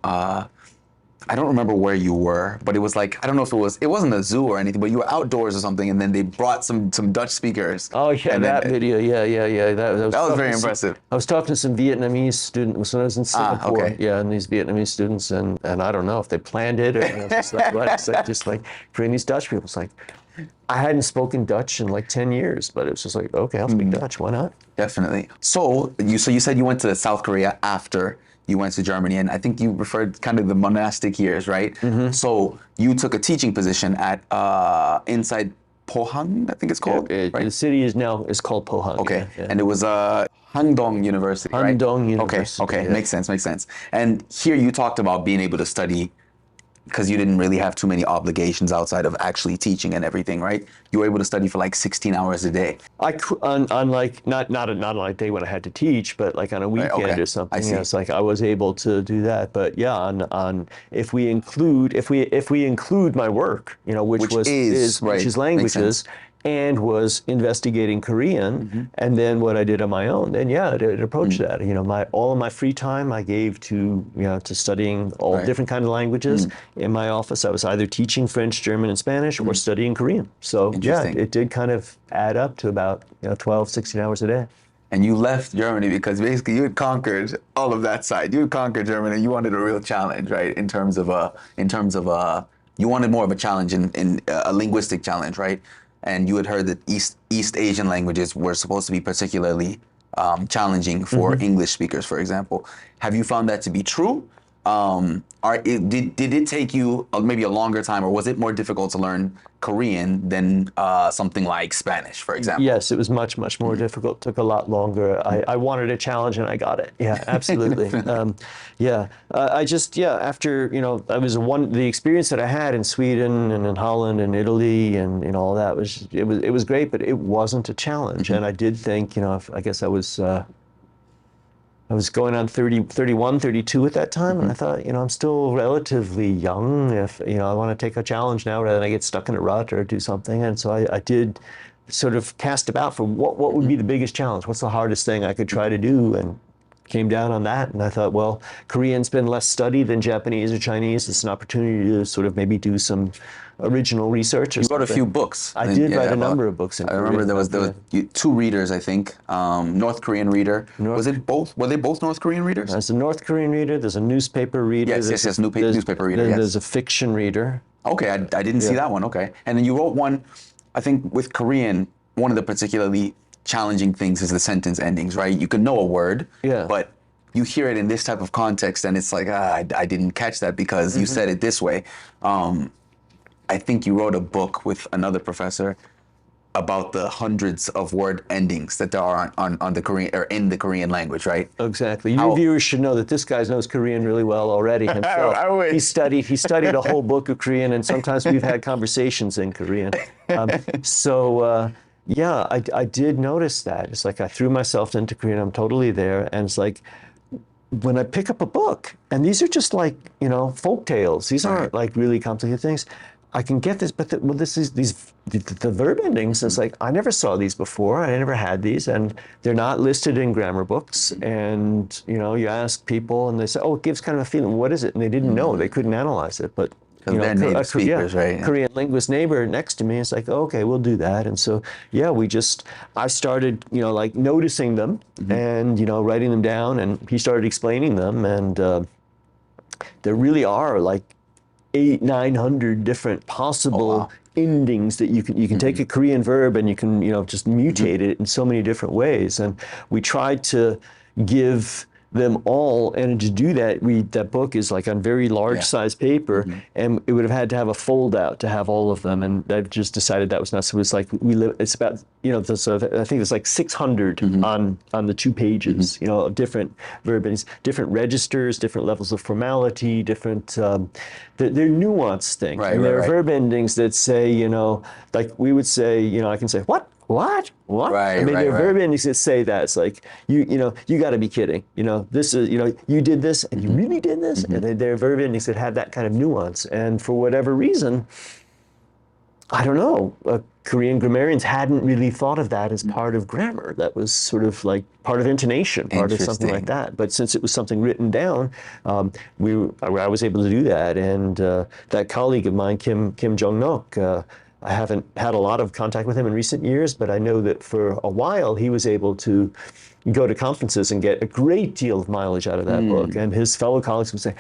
I don't remember where you were, but it was like, I don't know if it wasn't a zoo or anything, but you were outdoors or something, and then they brought some Dutch speakers. Oh yeah, and that then, video. Yeah. that was very impressive. I was talking to some Vietnamese students when I was in Singapore. Okay. Yeah, and these Vietnamese students, and I don't know if they planned it or it's just like what. It's like just like for these Dutch people, it's like I hadn't spoken Dutch in like 10 years, but it was just like, okay, I'll speak Dutch. Why not? Definitely. So you said you went to South Korea after you went to Germany, and I think you referred kind of the monastic years, right? So you took a teaching position at inside Pohang, I think it's called. Right? The city is called Pohang. Okay, Yeah. and it was Handong University, right? Handong University. Okay, yeah. makes sense. And here you talked about being able to study because you didn't really have too many obligations outside of actually teaching and everything, right? You were able to study for like 16 hours a day. On like not on a day when I had to teach, but like on a weekend okay. or something. I see. Yeah, it's like I was able to do that. But yeah, on if we include my work, which is languages. And was investigating Korean, and then what I did on my own. Then it approached that. All of my free time I gave to to studying all different kind of languages. In my office, I was either teaching French, German, and Spanish, or studying Korean. So yeah, it did kind of add up to about 12, 16 hours a day. And you left Germany because basically you had conquered all of that side. You had conquered Germany, and you wanted a real challenge, right? In terms of you wanted more of a challenge in a linguistic challenge, right? And you had heard that East Asian languages were supposed to be particularly challenging for English speakers, for example. Have you found that to be true? Did it take you maybe a longer time, or was it more difficult to learn Korean than something like Spanish, for example? Yes, it was much more difficult. Took a lot longer. I wanted a challenge, and I got it. Yeah, absolutely. After I was the experience that I had in Sweden and in Holland and Italy and all that was great, but it wasn't a challenge. And I did think I guess I was going on 30, 31, 32 at that time, and I thought, I'm still relatively young. If I want to take a challenge now rather than I get stuck in a rut or do something, and so I did sort of cast about for what would be the biggest challenge. What's the hardest thing I could try to do, and came down on that. And I thought, well, Korean's been less studied than Japanese or Chinese. It's an opportunity to sort of maybe do some original research. You wrote a few books. I did write a number of books in Korean. I remember there was two readers, I think. North Korean reader. Was it both? Were they both North Korean readers? There's a North Korean reader. There's a newspaper reader. Yes, newspaper reader. Yes. There's a fiction reader. Okay, I didn't see that one. Okay, and then you wrote one. I think with Korean, one of the particularly challenging things is the sentence endings. Right? You can know a word, but you hear it in this type of context, and it's like, I didn't catch that because you said it this way. I think you wrote a book with another professor about the hundreds of word endings that there are on the Korean or in the Korean language, right? Exactly. Your viewers should know that this guy knows Korean really well already himself. I wish. He studied a whole book of Korean, and sometimes we've had conversations in Korean. I did notice that. It's like I threw myself into Korean. I'm totally there, and it's like, when I pick up a book, and these are just like, folk tales. These aren't like really complicated things. I can get this, but the verb endings. It's like I never saw these before. I never had these, and they're not listed in grammar books. And you ask people, and they say, "Oh, it gives kind of a feeling. What is it?" And they didn't know. They couldn't analyze it, but. They're native speakers, right? Korean linguist neighbor next to me is like, okay, we'll do that. And so, I started, like noticing them and, writing them down, and he started explaining them. And there really are like 800-900 different possible endings that you can take a Korean verb and you can, just mutate it in so many different ways. And we tried to give them all, and to do that, that book is like on very large size paper, and it would have had to have a fold out to have all of them, and I just decided that was not. So it's like it's about I think it's like 600 on the 2 pages, different verb endings, different registers, different levels of formality, different they're nuanced things. Right, and there are right. verb endings that say, like we would say, I can say what. Right, I mean, there are right. verb endings that say that. It's like, you got to be kidding. This is, you did this and you really did this. And there are verb endings that have that kind of nuance. And for whatever reason, I don't know, Korean grammarians hadn't really thought of that as part of grammar. That was sort of like part of intonation, part of something like that. But since it was something written down, I was able to do that. And that colleague of mine, Kim Jong-nok, I haven't had a lot of contact with him in recent years, but I know that for a while he was able to go to conferences and get a great deal of mileage out of that book. And his fellow colleagues would say,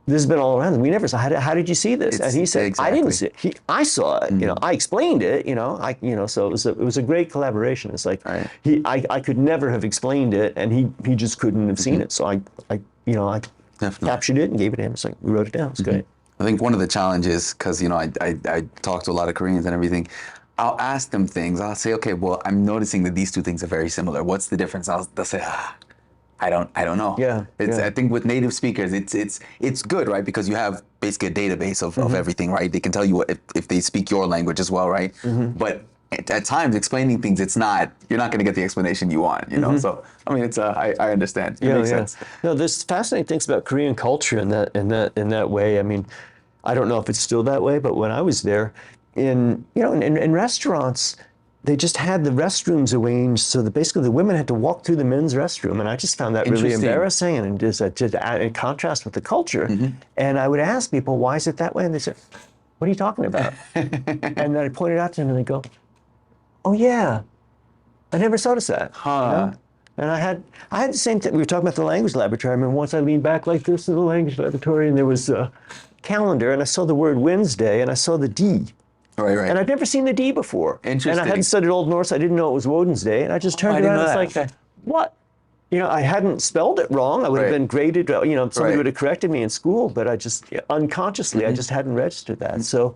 this has been all around. We never saw. How did you see this? And he said, I didn't see it. I saw it. You know, I explained it. You know, So it was a great collaboration. It's like I could never have explained it, and he just couldn't have seen it. So I captured it and gave it to him. It's like we wrote it down. It's great. I think one of the challenges, because I talk to a lot of Koreans and everything, I'll ask them things. I'll say, okay, well, I'm noticing that these two things are very similar. What's the difference? They'll say, I don't know. Yeah, I think with native speakers, it's good, right? Because you have basically a database of everything, right? They can tell you if they speak your language as well, right? But at times, explaining things, you're not going to get the explanation you want, you know? So, I mean, I understand. It makes sense. No, there's fascinating things about Korean culture in that way. I mean, I don't know if it's still that way, but when I was there, in restaurants, they just had the restrooms arranged so that basically the women had to walk through the men's restroom, and I just found that really embarrassing, and just in contrast with the culture. And I would ask people, why is it that way? And they said, what are you talking about? And then I pointed out to them, and they go, oh yeah, I never noticed that. You know? And I had the same thing. We were talking about the language laboratory. I remember once I leaned back like this in the language laboratory, and there was a calendar, and I saw the word Wednesday, and I saw the D. Right. And I'd never seen the D before. Interesting. And I hadn't studied Old Norse. I didn't know it was Woden's Day. And I just turned around and it's like, what? You know, I hadn't spelled it wrong. I would have been graded, somebody would have corrected me in school, but I just, unconsciously, I just hadn't registered that. So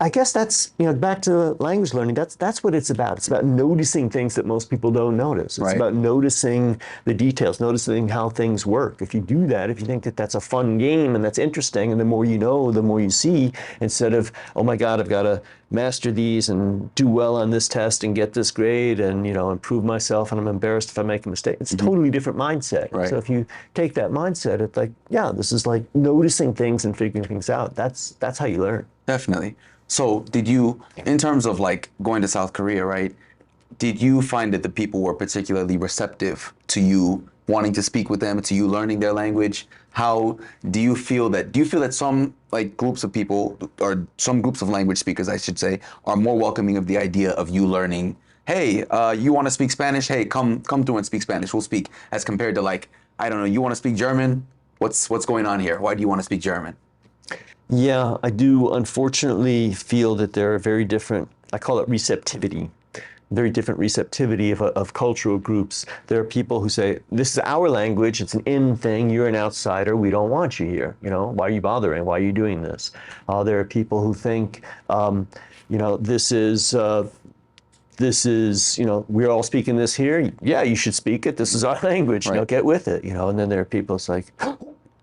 I guess that's, back to language learning, that's what it's about. It's about noticing things that most people don't notice. It's about noticing the details, noticing how things work. If you do that, if you think that that's a fun game and that's interesting, and the more you know, the more you see, instead of, oh my God, I've got to master these and do well on this test and get this grade and, improve myself, and I'm embarrassed if I make a mistake. It's a totally different mindset. So if you take that mindset, it's like, this is like noticing things and figuring things out. That's how you learn. Definitely. So did you, in terms of like going to South Korea, right, did you find that the people were particularly receptive to you wanting to speak with them, to you learning their language? How do you feel that some like groups of people, or some groups of language speakers, I should say, are more welcoming of the idea of you learning, hey, you want to speak Spanish? Hey, come through and speak Spanish. We'll speak, as compared to like, I don't know, you want to speak German? What's going on here? Why do you want to speak German? Yeah, I do unfortunately feel that there are very different, I call it receptivity, very different receptivity of cultural groups. There are people who say, this is our language, it's an in thing, you're an outsider, we don't want you here. Why are you bothering? Why are you doing this? There are people who think, this is, we're all speaking this here. Yeah, you should speak it. This is our language, get with it. And then there are people who's like,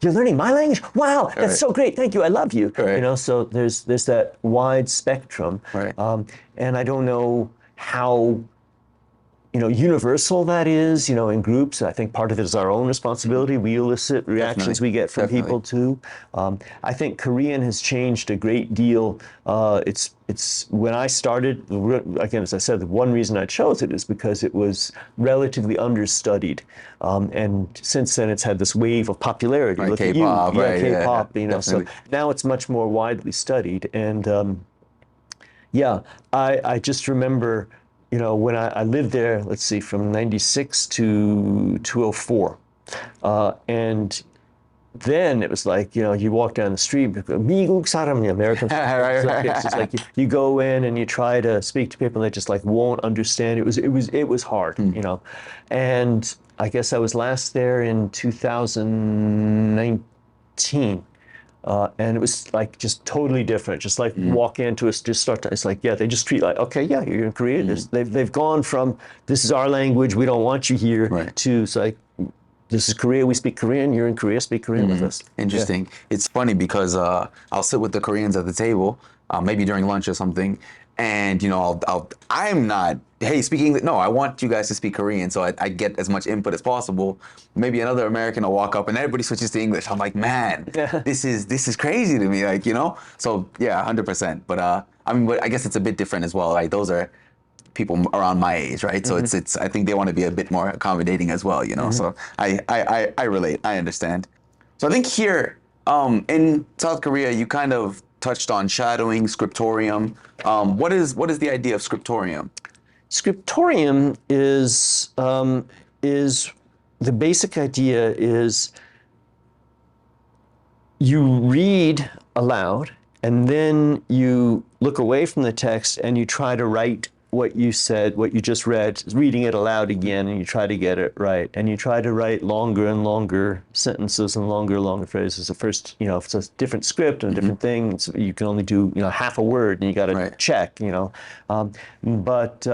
you're learning my language? Wow, that's so great. Thank you. I love you. So there's that wide spectrum. And I don't know how, universal that is, in groups. I think part of it is our own responsibility. We elicit reactions we get from people too. I think Korean has changed a great deal. It's when I started, again, as I said, the one reason I chose it is because it was relatively understudied. And since then it's had this wave of popularity. Look K-pop, at you. K-pop, so now it's much more widely studied. And I just remember, when I lived there, let's see, from 96 to 2004. And then it was like, you walk down the street, 미국 사람, American. It's just like you go in and you try to speak to people and they just like won't understand. It was hard, And I guess I was last there in 2019. And it was like just totally different. Just like walk into us, just start to, it's like, they just treat like, okay, you're in Korea. They've gone from, this is our language, we don't want you here, to it's like, this is Korea, we speak Korean, you're in Korea, speak Korean with us. Interesting. It's funny because I'll sit with the Koreans at the table, maybe during lunch or something, and I'm not, hey, speak English. No, I want you guys to speak Korean, so I get as much input as possible. Maybe another American will walk up and everybody switches to English. I'm like, man, this is crazy to me, So yeah, 100%. But I mean, but I guess it's a bit different as well, right? Those are people around my age, right? So it's I think they want to be a bit more accommodating as well, you know. So I relate, I understand. So I think here in South Korea, you kind of touched on shadowing, scriptorium. What is the idea of scriptorium? Scriptorium is the basic idea is you read aloud and then you look away from the text and you try to write what you said, what you just read, reading it aloud again, and you try to get it right. And you try to write longer and longer sentences and longer phrases. The first, you know, if it's a different script and a different thing, you can only do, you know, half a word and you got to check, you know. But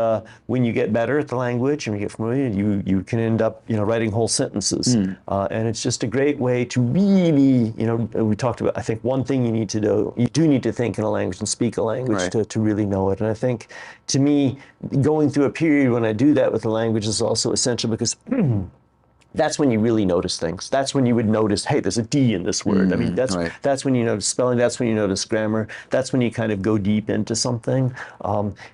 when you get better at the language and you get familiar, you can end up, you know, writing whole sentences. And it's just a great way to really, you know, we talked about, I think one thing you need to do, you do need to think in a language and speak a language to really know it. And I think, to me, going through a period when I do that with the language is also essential because that's when you really notice things. That's when you would notice, hey, there's a D in this word. I mean, that's when you notice spelling. That's when you notice grammar. That's when you kind of go deep into something.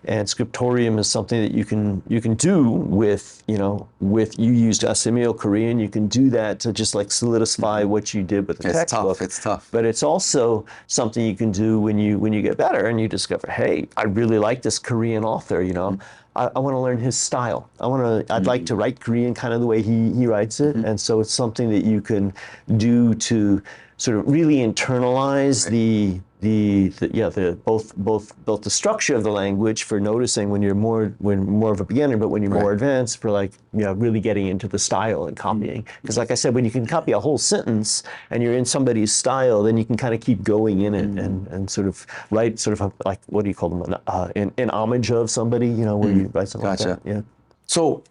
And scriptorium is something that you can do with, you know, with you used Asimil Korean. You can do that to just like solidify what you did with the textbook. It's tough. But it's also something you can do when you get better and you discover, hey, I really like this Korean author. You know. I want to learn his style. I'd like to write Korean kind of the way he writes it. And so it's something that you can do to sort of really internalize both the structure of the language for noticing when you're more of a beginner, but when you're more advanced for like, you know, really getting into the style and copying. Because like I said, when you can copy a whole sentence and you're in somebody's style, then you can kind of keep going in it and sort of write sort of like, what do you call them, an homage of somebody, you know, where you write something like that. Yeah. So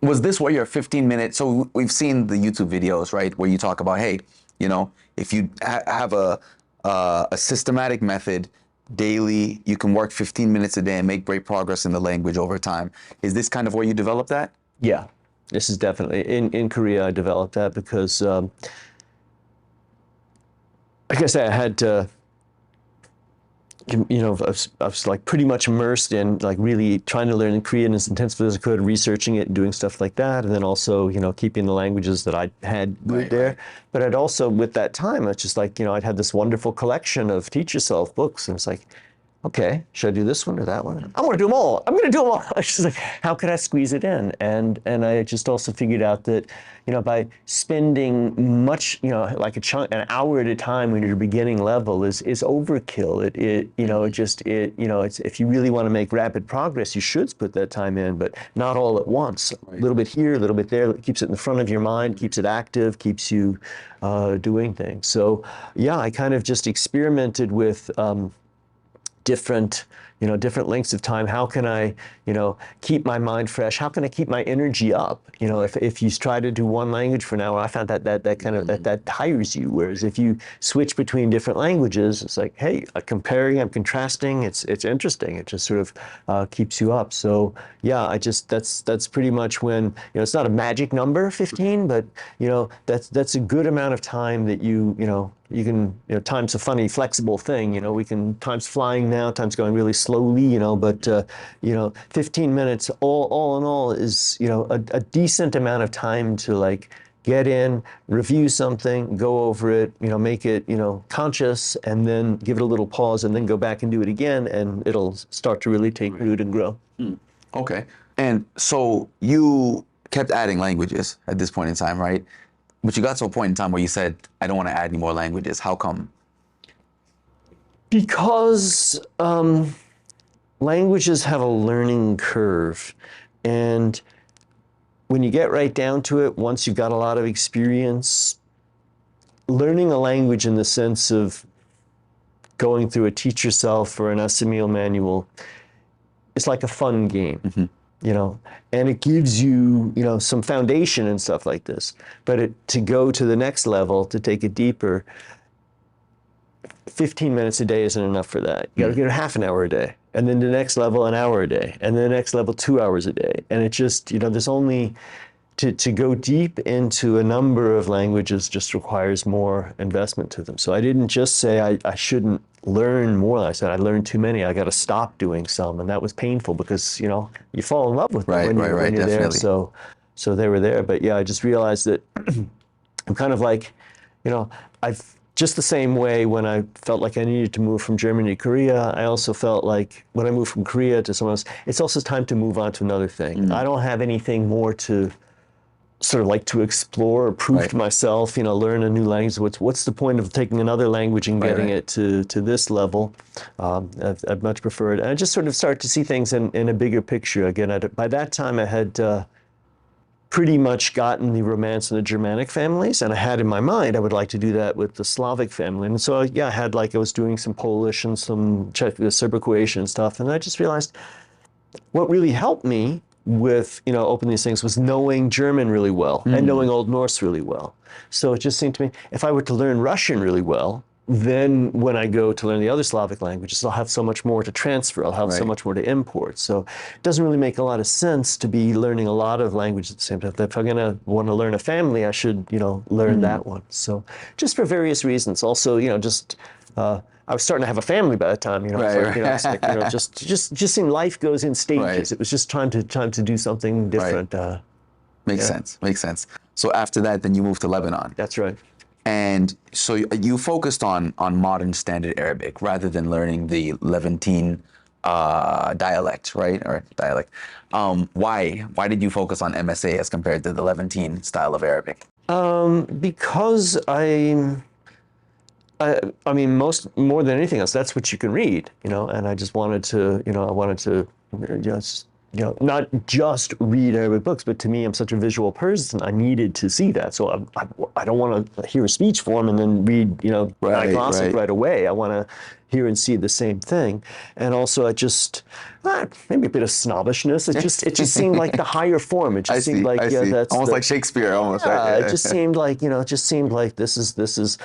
was this what your 15-minute, so we've seen the YouTube videos, right, where you talk about, hey, you know, if you have a systematic method daily, you can work 15 minutes a day and make great progress in the language over time. Is this kind of where you developed that? Yeah, this is definitely, in Korea I developed that because, like I said, I had to, you know, I was like pretty much immersed in like really trying to learn Korean as intensively as I could, researching it and doing stuff like that. And then also, you know, keeping the languages that I had good there. But I'd also, with that time, it's just like, you know, I'd had this wonderful collection of teach yourself books. And it's like, okay, should I do this one or that one? I want to do them all. I'm going to do them all. It's just like, how could I squeeze it in? And I just also figured out that, you know, by spending much, you know, like an hour at a time when you're beginning level is overkill. It's if you really want to make rapid progress, you should put that time in, but not all at once. A little bit here, a little bit there. It keeps it in the front of your mind, keeps it active, keeps you doing things. So yeah, I kind of just experimented with different lengths of time. How can I, you know, keep my mind fresh? How can I keep my energy up? You know, if you try to do one language for an hour, I found that tires you. Whereas if you switch between different languages, it's like, hey, I'm comparing, I'm contrasting. It's interesting. It just sort of keeps you up. So yeah, that's pretty much when, you know, it's not a magic number, 15, but you know, that's a good amount of time that you can, you know, time's a funny, flexible thing. You know, we can, time's flying now, time's going really slowly, you know, but, 15 minutes all in all is, you know, a decent amount of time to like get in, review something, go over it, you know, make it, you know, conscious, and then give it a little pause and then go back and do it again, and it'll start to really take root and grow. Okay. And so you kept adding languages at this point in time, right? But you got to a point in time where you said, I don't want to add any more languages. How come? Because languages have a learning curve. And when you get right down to it, once you've got a lot of experience, learning a language in the sense of going through a teach yourself or an Asimil manual, it's like a fun game. You know, and it gives you, you know, some foundation and stuff like this. But to go to the next level, to take it deeper, 15 minutes a day isn't enough for that. You got to get a half an hour a day, and then the next level, an hour a day, and then the next level, 2 hours a day. And it just, you know, there's only to go deep into a number of languages just requires more investment to them. So I didn't just say I shouldn't learn more. I said I learned too many. I got to stop doing some, and that was painful because you fall in love with them when you're there. So they were there, but yeah, I just realized that I'm kind of like, I've just the same way when I felt like I needed to move from Germany to Korea, I also felt like when I moved from Korea to somewhere else, it's also time to move on to another thing. I don't have anything more to sort of like to explore or prove to myself, learn a new language. What's the point of taking another language and getting it to this level? I'd much prefer it. And I just sort of started to see things in a bigger picture. Again, by that time I had pretty much gotten the Romance and the Germanic families, and I had in my mind I would like to do that with the Slavic family. And so yeah, I was doing some Polish and some Czech, Serbo-Croatian and stuff, and I just realized what really helped me with opening these things was knowing German really well and knowing Old Norse really well. So it just seemed to me if I were to learn Russian really well, then when I go to learn the other Slavic languages, I'll have so much more to transfer. I'll have so much more to import. So it doesn't really make a lot of sense to be learning a lot of languages at the same time. If I'm going to want to learn a family, I should, learn that one. So just for various reasons. Also, I was starting to have a family by the time, it's like, just seemed life goes in stages. It was just time to do something different. Makes sense. So after that, then you moved to Lebanon. That's right. And so you focused on modern standard Arabic rather than learning the Levantine dialect, right? Or dialect. Why did you focus on MSA as compared to the Levantine style of Arabic? Because I mean, more than anything else, that's what you can read, and I just wanted to, just, not just read Arabic books, but to me, I'm such a visual person, I needed to see that. So I don't want to hear a speech form and then read, diagnostic right away. I want to hear and see the same thing. And also I just, maybe a bit of snobbishness. It just seemed like the higher form. It just seemed like, that's almost like Shakespeare, almost, right? It just seemed like, this is,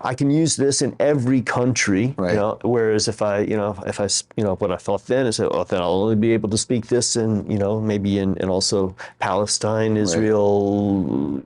I can use this in every country, whereas if I, what I thought then is, then I'll only be able to speak this in, maybe in also Palestine, Israel,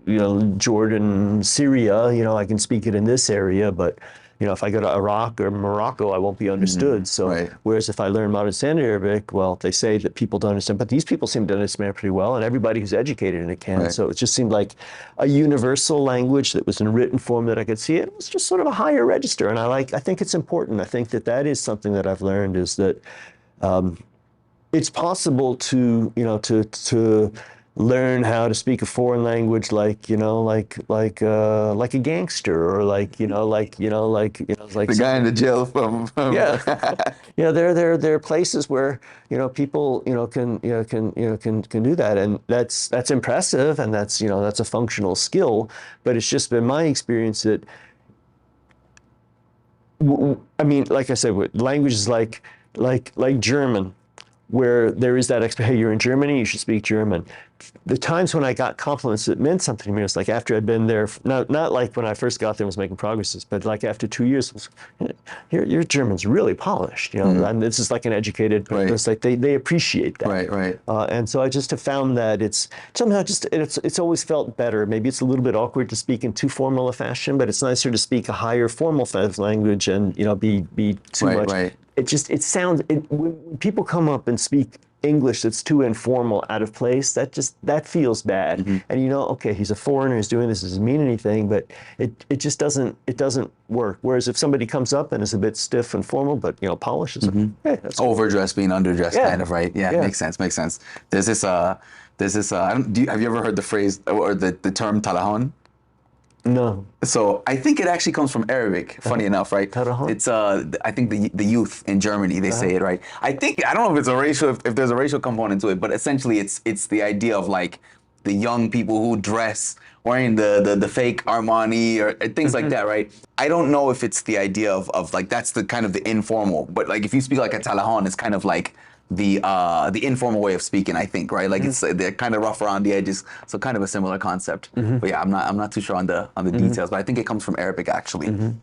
Jordan, Syria, I can speak it in this area, but if I go to Iraq or Morocco, I won't be understood. So, whereas if I learn modern standard Arabic, well, they say that people don't understand, but these people seem to understand pretty well, and everybody who's educated in it can. So it just seemed like a universal language that was in written form that I could see. It was just sort of a higher register, and I think it's important. I think that is something that I've learned is that it's possible to, to learn how to speak a foreign language like a gangster or like the guy in the jail from there are places where people can do that, and that's impressive, and that's a functional skill. But it's just been my experience that I mean, like I said, with languages like German, where there is that hey, you're in Germany, you should speak German. The times when I got compliments that meant something to me was like after I'd been there, not like when I first got there and was making progresses, but like after 2 years, was, your German's really polished, and this is like an educated, it's like they appreciate that. And so I just have found that it's somehow it's always felt better. Maybe it's a little bit awkward to speak in too formal a fashion, but it's nicer to speak a higher formal language and, be too much. It sounds, when people come up and speak English that's too informal, out of place, that feels bad. And okay, he's a foreigner, he's doing this, doesn't mean anything, but it just doesn't work. Whereas if somebody comes up and is a bit stiff and formal, but polishes it, hey, that's cool. Overdressed being underdressed, kind of, right? Yeah, makes sense. There's this have you ever heard the phrase or the term talahon? No. So I think it actually comes from Arabic, funny enough, right? It's I think the youth in Germany, they say it, right? I don't know if it's a racial, if there's a racial component to it, but essentially it's the idea of like the young people who dress wearing the fake Armani or things like that, right? I don't know if it's the idea of like that's the kind of the informal, but like if you speak like a talahon, it's kind of like the informal way of speaking, I think, right? Like they're kind of rough around the edges, so kind of a similar concept. But yeah, I'm not too sure on the details, but I think it comes from Arabic actually.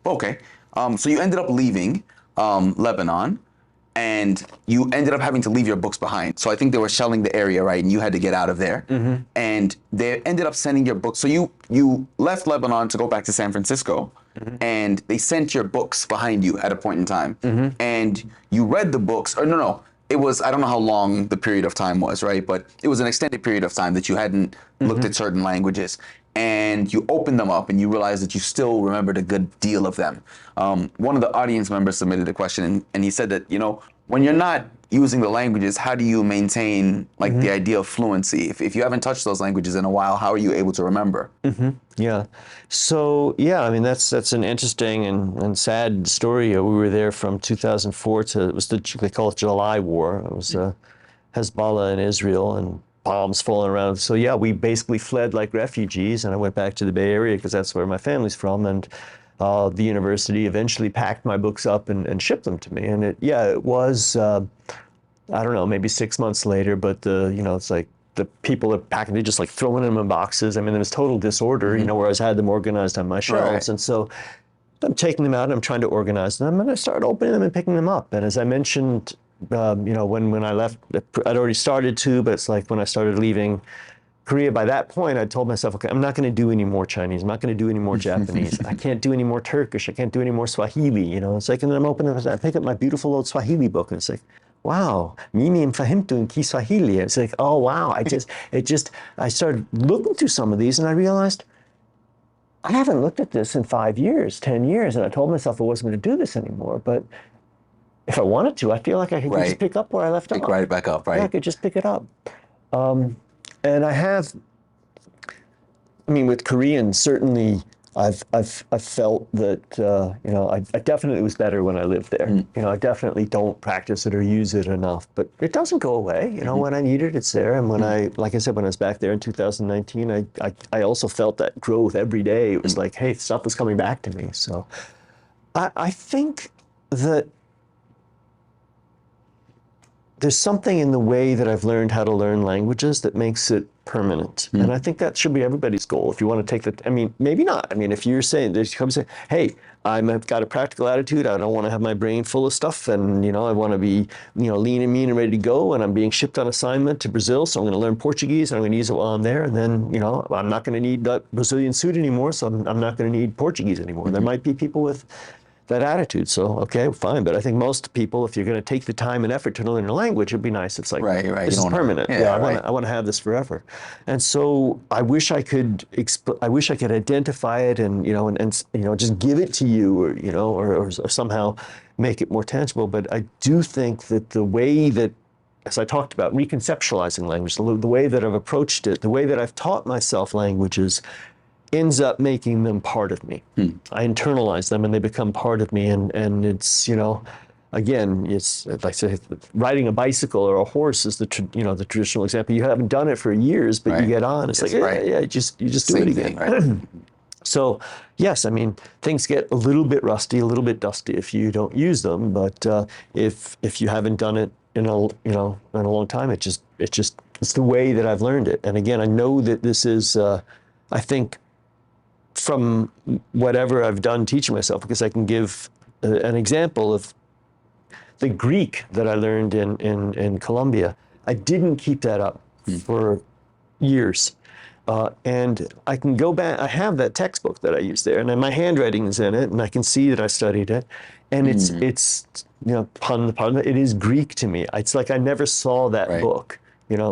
Okay, so you ended up leaving Lebanon, and you ended up having to leave your books behind. So I think they were shelling the area, right? And you had to get out of there. And they ended up sending your books. So you left Lebanon to go back to San Francisco, and they sent your books behind you at a point in time. And you read the books, or no. It was, I don't know how long the period of time was, right? But it was an extended period of time that you hadn't looked at certain languages. And you opened them up and you realized that you still remembered a good deal of them. One of the audience members submitted a question, and he said that, when you're not using the languages, how do you maintain like the idea of fluency? If you haven't touched those languages in a while, how are you able to remember? Yeah. So, yeah, I mean, that's an interesting and sad story. We were there from 2004 to, they call it July War. It was Hezbollah in Israel and bombs falling around. So, yeah, we basically fled like refugees, and I went back to the Bay Area because that's where my family's from. And the university eventually packed my books up and shipped them to me. And it was, I don't know, maybe 6 months later, but it's like the people are packing, they're just like throwing them in boxes. I mean, there was total disorder, whereas I had them organized on my shelves. Right. And so I'm taking them out and I'm trying to organize them, and I started opening them and picking them up. And as I mentioned, when I left, I'd already started to, but it's like when I started leaving Korea, by that point, I told myself, okay, I'm not going to do any more Chinese. I'm not going to do any more Japanese. I can't do any more Turkish. I can't do any more Swahili. It's like, and then I'm opening, I pick up my beautiful old Swahili book, and it's like, wow, mimi mfahamtu Kiswahili. It's like, oh wow, I started looking through some of these, and I realized I haven't looked at this in 5 years, 10 years, and I told myself I wasn't going to do this anymore. But if I wanted to, I feel like I could just pick up where I left off. Pick right back up, right? Yeah, I could just pick it up. And I have, with Korean, certainly I've felt that, I definitely was better when I lived there. I definitely don't practice it or use it enough, but it doesn't go away. When I need it, it's there. And when like I said, when I was back there in 2019, I also felt that growth every day. It was like, hey, stuff was coming back to me. So I think that there's something in the way that I've learned how to learn languages that makes it permanent. And I think that should be everybody's goal. If you want to take that, maybe not. If you're saying, there's come say, hey, I've got a practical attitude. I don't want to have my brain full of stuff. And, I want to be, lean and mean and ready to go. And I'm being shipped on assignment to Brazil. So I'm going to learn Portuguese and I'm going to use it while I'm there. And then, I'm not going to need that Brazilian suit anymore. So I'm not going to need Portuguese anymore. There might be people with that attitude. So, okay, fine. But I think most people, if you're going to take the time and effort to learn a language, it'd be nice. It's like, right. This is permanent. I want to have this forever. And so I wish I could identify it and just give it to you, or somehow make it more tangible. But I do think that the way that, as I talked about, reconceptualizing language, the way that I've approached it, the way that I've taught myself languages, ends up making them part of me. I internalize them and they become part of me. And it's, again, it's like I say, riding a bicycle or a horse is the traditional example. You haven't done it for years, but you get on. It's like, you just do Same it again. Thing, right? So yes, things get a little bit rusty, a little bit dusty if you don't use them. But if you haven't done it in a long time, it's the way that I've learned it. And again, I know that this is, I think, from whatever I've done teaching myself, because I can give an example of the Greek that I learned in Colombia. I didn't keep that up for years. And I can go back, I have that textbook that I used there, and then my handwriting is in it, and I can see that I studied it. And it's pun, it is Greek to me. It's like I never saw that book.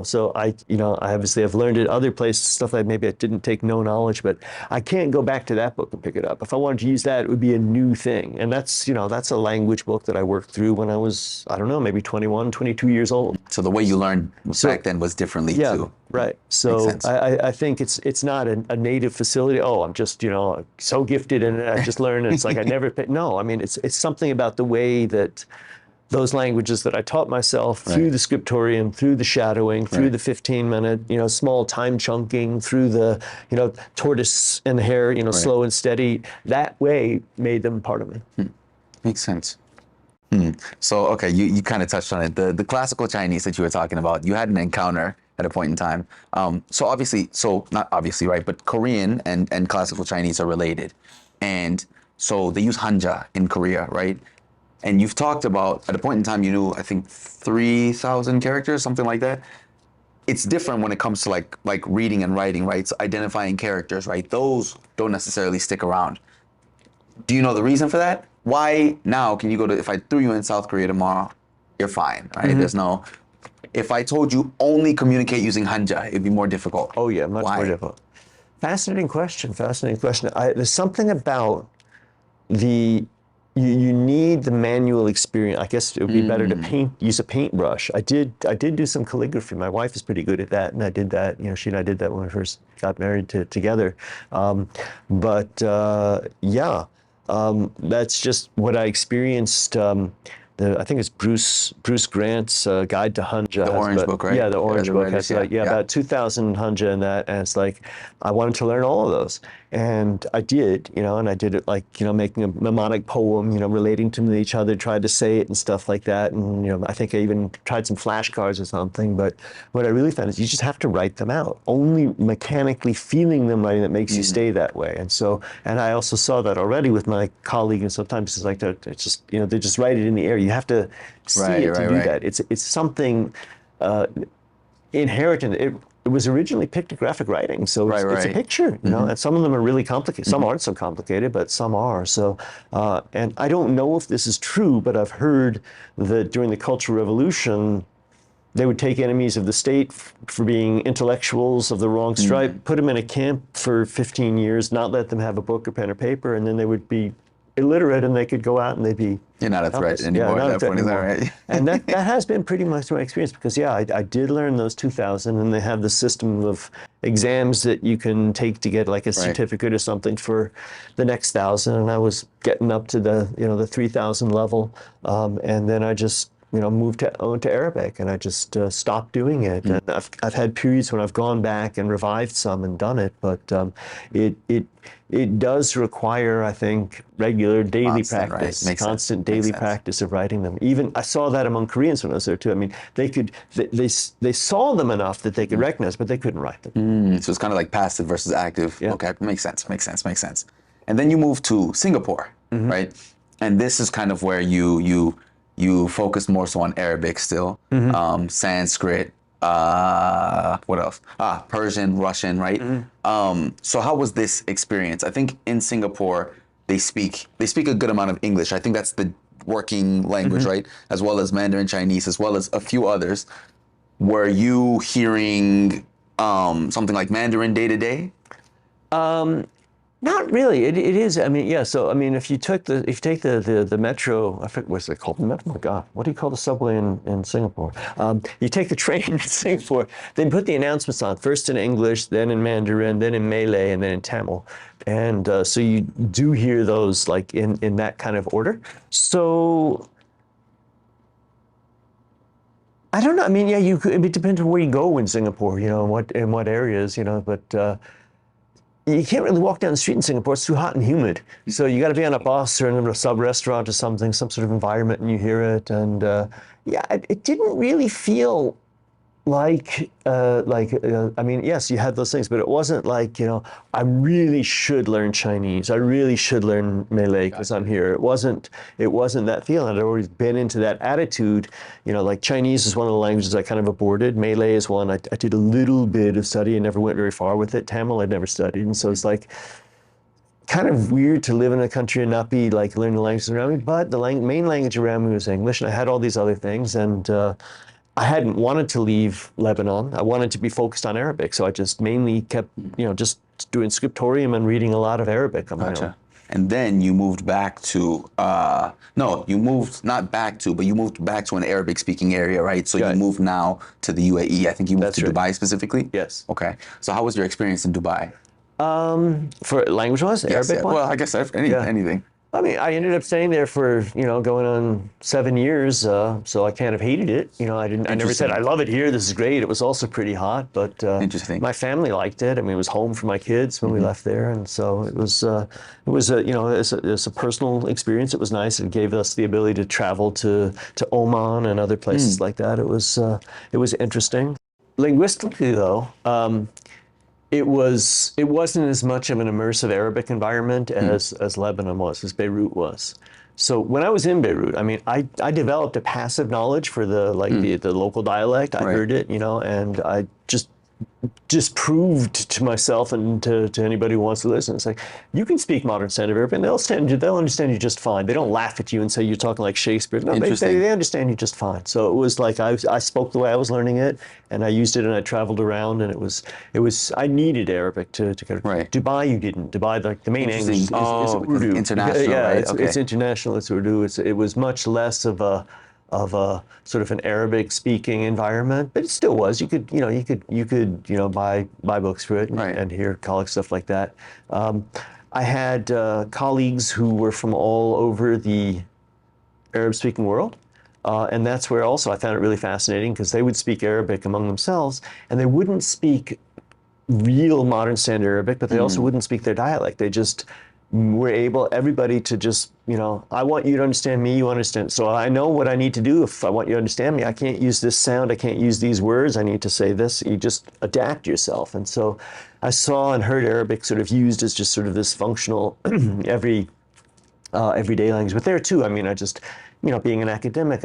So I obviously have learned it other places, stuff that maybe I didn't take no knowledge, but I can't go back to that book and pick it up. If I wanted to use that, it would be a new thing. And that's a language book that I worked through when I was, I don't know, maybe 21, 22 years old. So the way you learned back then was differently too. Right. So I think it's not a native facility. Oh, I'm just, so gifted and I just learned. And it's like I never, no, it's something about the way that those languages that I taught myself through the Scriptorium, through the shadowing, through the 15-minute, small time chunking, through the, tortoise and hare, slow and steady, that way made them part of me. Makes sense. So, okay, you kind of touched on it. The classical Chinese that you were talking about, you had an encounter at a point in time. Not obviously, right, but Korean and classical Chinese are related. And so they use Hanja in Korea, right? And you've talked about, at a point in time, you knew, I think, 3,000 characters, something like that. It's different when it comes to like reading and writing, right? So identifying characters, right? Those don't necessarily stick around. Do you know the reason for that? Why now can you go to, if I threw you in South Korea tomorrow, you're fine, right? Mm-hmm. There's no, if I told you only communicate using Hanja, it'd be more difficult. Oh yeah, much Why? more difficult. Fascinating question. Fascinating question. There's something about the you need the manual experience. I guess it would be better to use a paintbrush. I did do some calligraphy. My wife is pretty good at that, and I did that. You know, she and I did that when we first got married together. That's just what I experienced. I think it's Bruce Grant's Guide to Hanja. The orange book, right? Yeah, the orange book Reddit, has about 2,000 Hanja in that, and it's like I wanted to learn all of those, and I did, and I did it like making a mnemonic poem, relating to each other, tried to say it and stuff like that, and I think I even tried some flashcards or something. But what I really found is you just have to write them out. Only mechanically feeling them writing that makes you stay that way, and I also saw that already with my colleague, and sometimes it's like it's just they just write it in the air. You have to see it to do that. It's something inherent in it. It was originally pictographic writing, so it's a picture, and some of them are really complicated. Some aren't so complicated, but some are. So, and I don't know if this is true, but I've heard that during the Cultural Revolution, they would take enemies of the state for being intellectuals of the wrong stripe, put them in a camp for 15 years, not let them have a book or pen or paper, and then they would be illiterate and they could go out and they'd be You're not a threat anymore at that point, is that right? And that has been pretty much my experience because I did learn those 2,000, and they have the system of exams that you can take to get like a certificate or something for the next 1,000, and I was getting up to the 3,000 level, and then I just moved to Arabic, and I just stopped doing it. And I've had periods when I've gone back and revived some and done it, but it does require, I think, regular daily practice, constant daily practice of writing them. Even I saw that among Koreans when I was there too. I mean, they saw them enough that they could recognize, but they couldn't write them. So it's kind of like passive versus active. Yeah. Okay, makes sense. And then you move to Singapore, right? And this is kind of where you focus more so on Arabic still, Sanskrit, what else? Persian, Russian, right? So how was this experience? I think in Singapore, they speak a good amount of English. I think that's the working language, right? As well as Mandarin Chinese, as well as a few others. Were you hearing something like Mandarin day to day? Not really. It is. I mean, yeah. So I mean, if you take the metro, I forget what's it called. Oh my God, what do you call the subway in Singapore? You take the train in Singapore. They put the announcements on first in English, then in Mandarin, then in Malay, and then in Tamil. And so you do hear those like in that kind of order. So I don't know. I mean, yeah, it depends on where you go in Singapore. In what areas. But. You can't really walk down the street in Singapore. It's too hot and humid. So you got to be on a bus or in a sub-restaurant or something, some sort of environment, and you hear it. And it didn't really feel like, I mean, yes, you had those things, but it wasn't like, I really should learn Chinese. I really should learn Malay because I'm here. It wasn't that feeling. I'd always been into that attitude. Like Chinese is one of the languages I kind of aborted. Malay is one I did a little bit of study and never went very far with it. Tamil I'd never studied. And so it's like kind of weird to live in a country and not be like learning the languages around me. But the main language around me was English, and I had all these other things. And I hadn't wanted to leave Lebanon. I wanted to be focused on Arabic, so I just mainly kept, just doing Scriptorium and reading a lot of Arabic on my own. And then you moved back to, you moved not back to, but you moved back to an Arabic-speaking area, right? So you moved now to the UAE. I think you moved to Dubai specifically? Yes. Okay. So how was your experience in Dubai? For language-wise, Arabic? Well, I guess anything. I mean, I ended up staying there for, going on 7 years, so I kind of hated it. I never said, I love it here, this is great. It was also pretty hot, but my family liked it. I mean, it was home for my kids when we left there, and so it was a personal experience. It was nice. It gave us the ability to travel to Oman and other places like that. It was interesting. Linguistically, though, it wasn't as much of an immersive Arabic environment as Lebanon was, as Beirut was. So when I was in Beirut, I mean, I developed a passive knowledge for the the local dialect. I heard it, you know, and I just proved to myself and to anybody who wants to listen, it's like, you can speak modern standard Arabic and they'll understand you just fine. They don't laugh at you and say you're talking like Shakespeare. No, they understand you just fine. So it was like I spoke the way I was learning it, and I used it, and I traveled around, and it was I needed Arabic to go. Right. Dubai, you didn't. Dubai, like the main English is Urdu. International, yeah, right? it's international. It's Urdu. It was much less of a sort of an Arabic speaking environment, but it still was. You could buy books for it and hear college stuff like that. I had colleagues who were from all over the Arab speaking world. And that's where also I found it really fascinating, because they would speak Arabic among themselves, and they wouldn't speak real modern standard Arabic, but they also wouldn't speak their dialect. They just were able, everybody to just, I want you to understand me, you understand. So I know what I need to do if I want you to understand me. I can't use this sound, I can't use these words, I need to say this. You just adapt yourself. And so I saw and heard Arabic sort of used as just sort of this functional everyday language. But there too, I mean, I just, being an academic,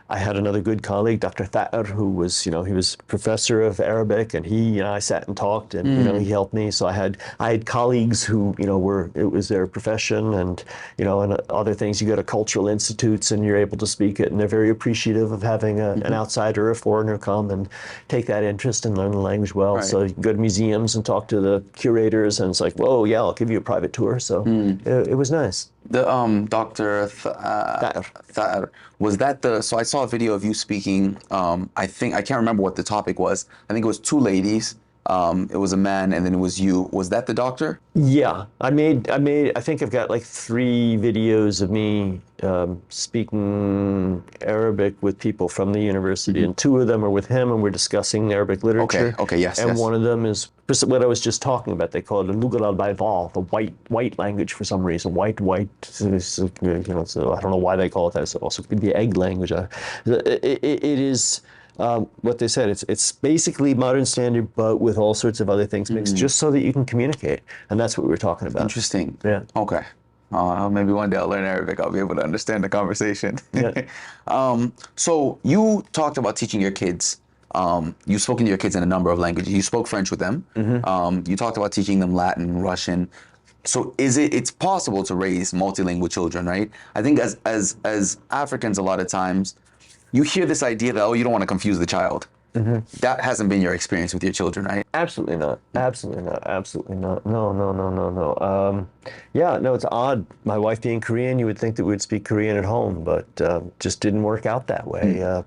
I had another good colleague, Dr. Thaer, who was, he was professor of Arabic, and I sat and talked, and he helped me. So I had colleagues who, it was their profession, and and other things. You go to cultural institutes, and you're able to speak it, and they're very appreciative of having an outsider or a foreigner come and take that interest and learn the language well. Right. So you can go to museums and talk to the curators, and it's like, whoa, yeah, I'll give you a private tour. So it was nice. The Dr. Thaer, was that so I saw a video of you speaking, I can't remember what the topic was. I think it was two ladies. It was a man, and then it was you. Was that the doctor? Yeah, I think I've got like 3 videos of me speaking Arabic with people from the university, and 2 of them are with him, and we're discussing Arabic literature. Okay, yes. And one of them is what I was just talking about. They call it Lugat al-Bayda, the white language for some reason. White. So I don't know why they call it that. It also could be egg language. It is. What they said, it's basically modern standard, but with all sorts of other things mixed, just so that you can communicate. And that's what we were talking about. Interesting. Yeah. Okay. Maybe one day I'll learn Arabic. I'll be able to understand the conversation. Yeah. So you talked about teaching your kids. You've spoken to your kids in a number of languages. You spoke French with them. You talked about teaching them Latin, Russian. So it's possible to raise multilingual children, right? I think as Africans, a lot of times, you hear this idea that, you don't want to confuse the child. That hasn't been your experience with your children, right? Absolutely not. Absolutely not. Absolutely not. No. Yeah, no, it's odd. My wife being Korean, you would think that we'd speak Korean at home, but just didn't work out that way.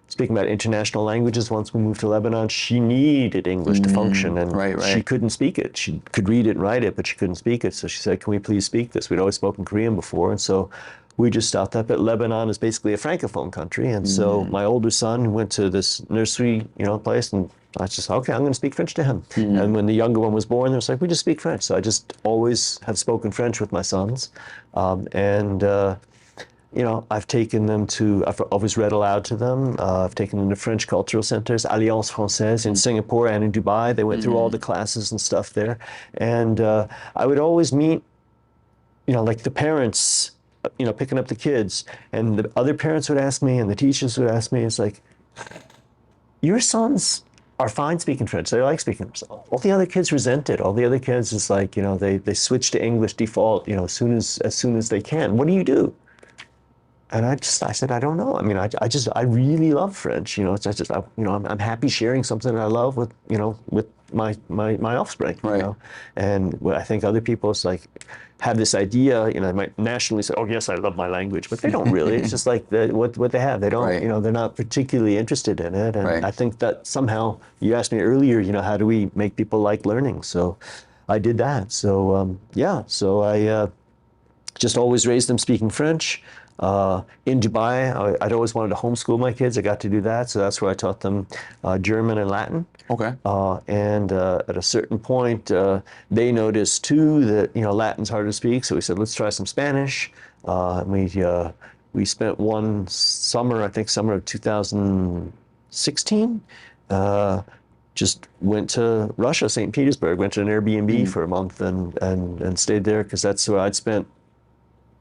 Speaking about international languages, once we moved to Lebanon, she needed English to function, and she couldn't speak it. She could read it and write it, but she couldn't speak it. So she said, can we please speak this? We'd always spoken Korean before, and so we just stopped up at Lebanon is basically a francophone country. And so my older son went to this nursery, place, and I just, okay, I'm going to speak French to him. And when the younger one was born, it was like, we just speak French. So I just always have spoken French with my sons. I've taken them I've always read aloud to them. I've taken them to French cultural centers, Alliance Française in Singapore and in Dubai. They went through all the classes and stuff there. And I would always meet, like the parents, picking up the kids, and the other parents would ask me, and the teachers would ask me, it's like, your sons are fine speaking French. They like speaking French. All the other kids resent it. All the other kids is like, they switch to English default, as soon as they can. What do you do? And I said, I don't know. I mean, I really love French. I'm happy sharing something that I love with my offspring. Right. And what I think other people have this idea, they might nationally say, oh yes, I love my language, but they don't really. It's just like what they have. They don't, they're not particularly interested in it. And I think that somehow, you asked me earlier, how do we make people like learning? So I did that. So so I just always raised them speaking French. In Dubai, I'd always wanted to homeschool my kids. I got to do that, so that's where I taught them German and Latin. Okay. And at a certain point, they noticed too that Latin's hard to speak, so we said, let's try some Spanish. We spent one summer, I think summer of 2016, just went to Russia, St. Petersburg, went to an Airbnb for a month and stayed there, because that's where I'd spent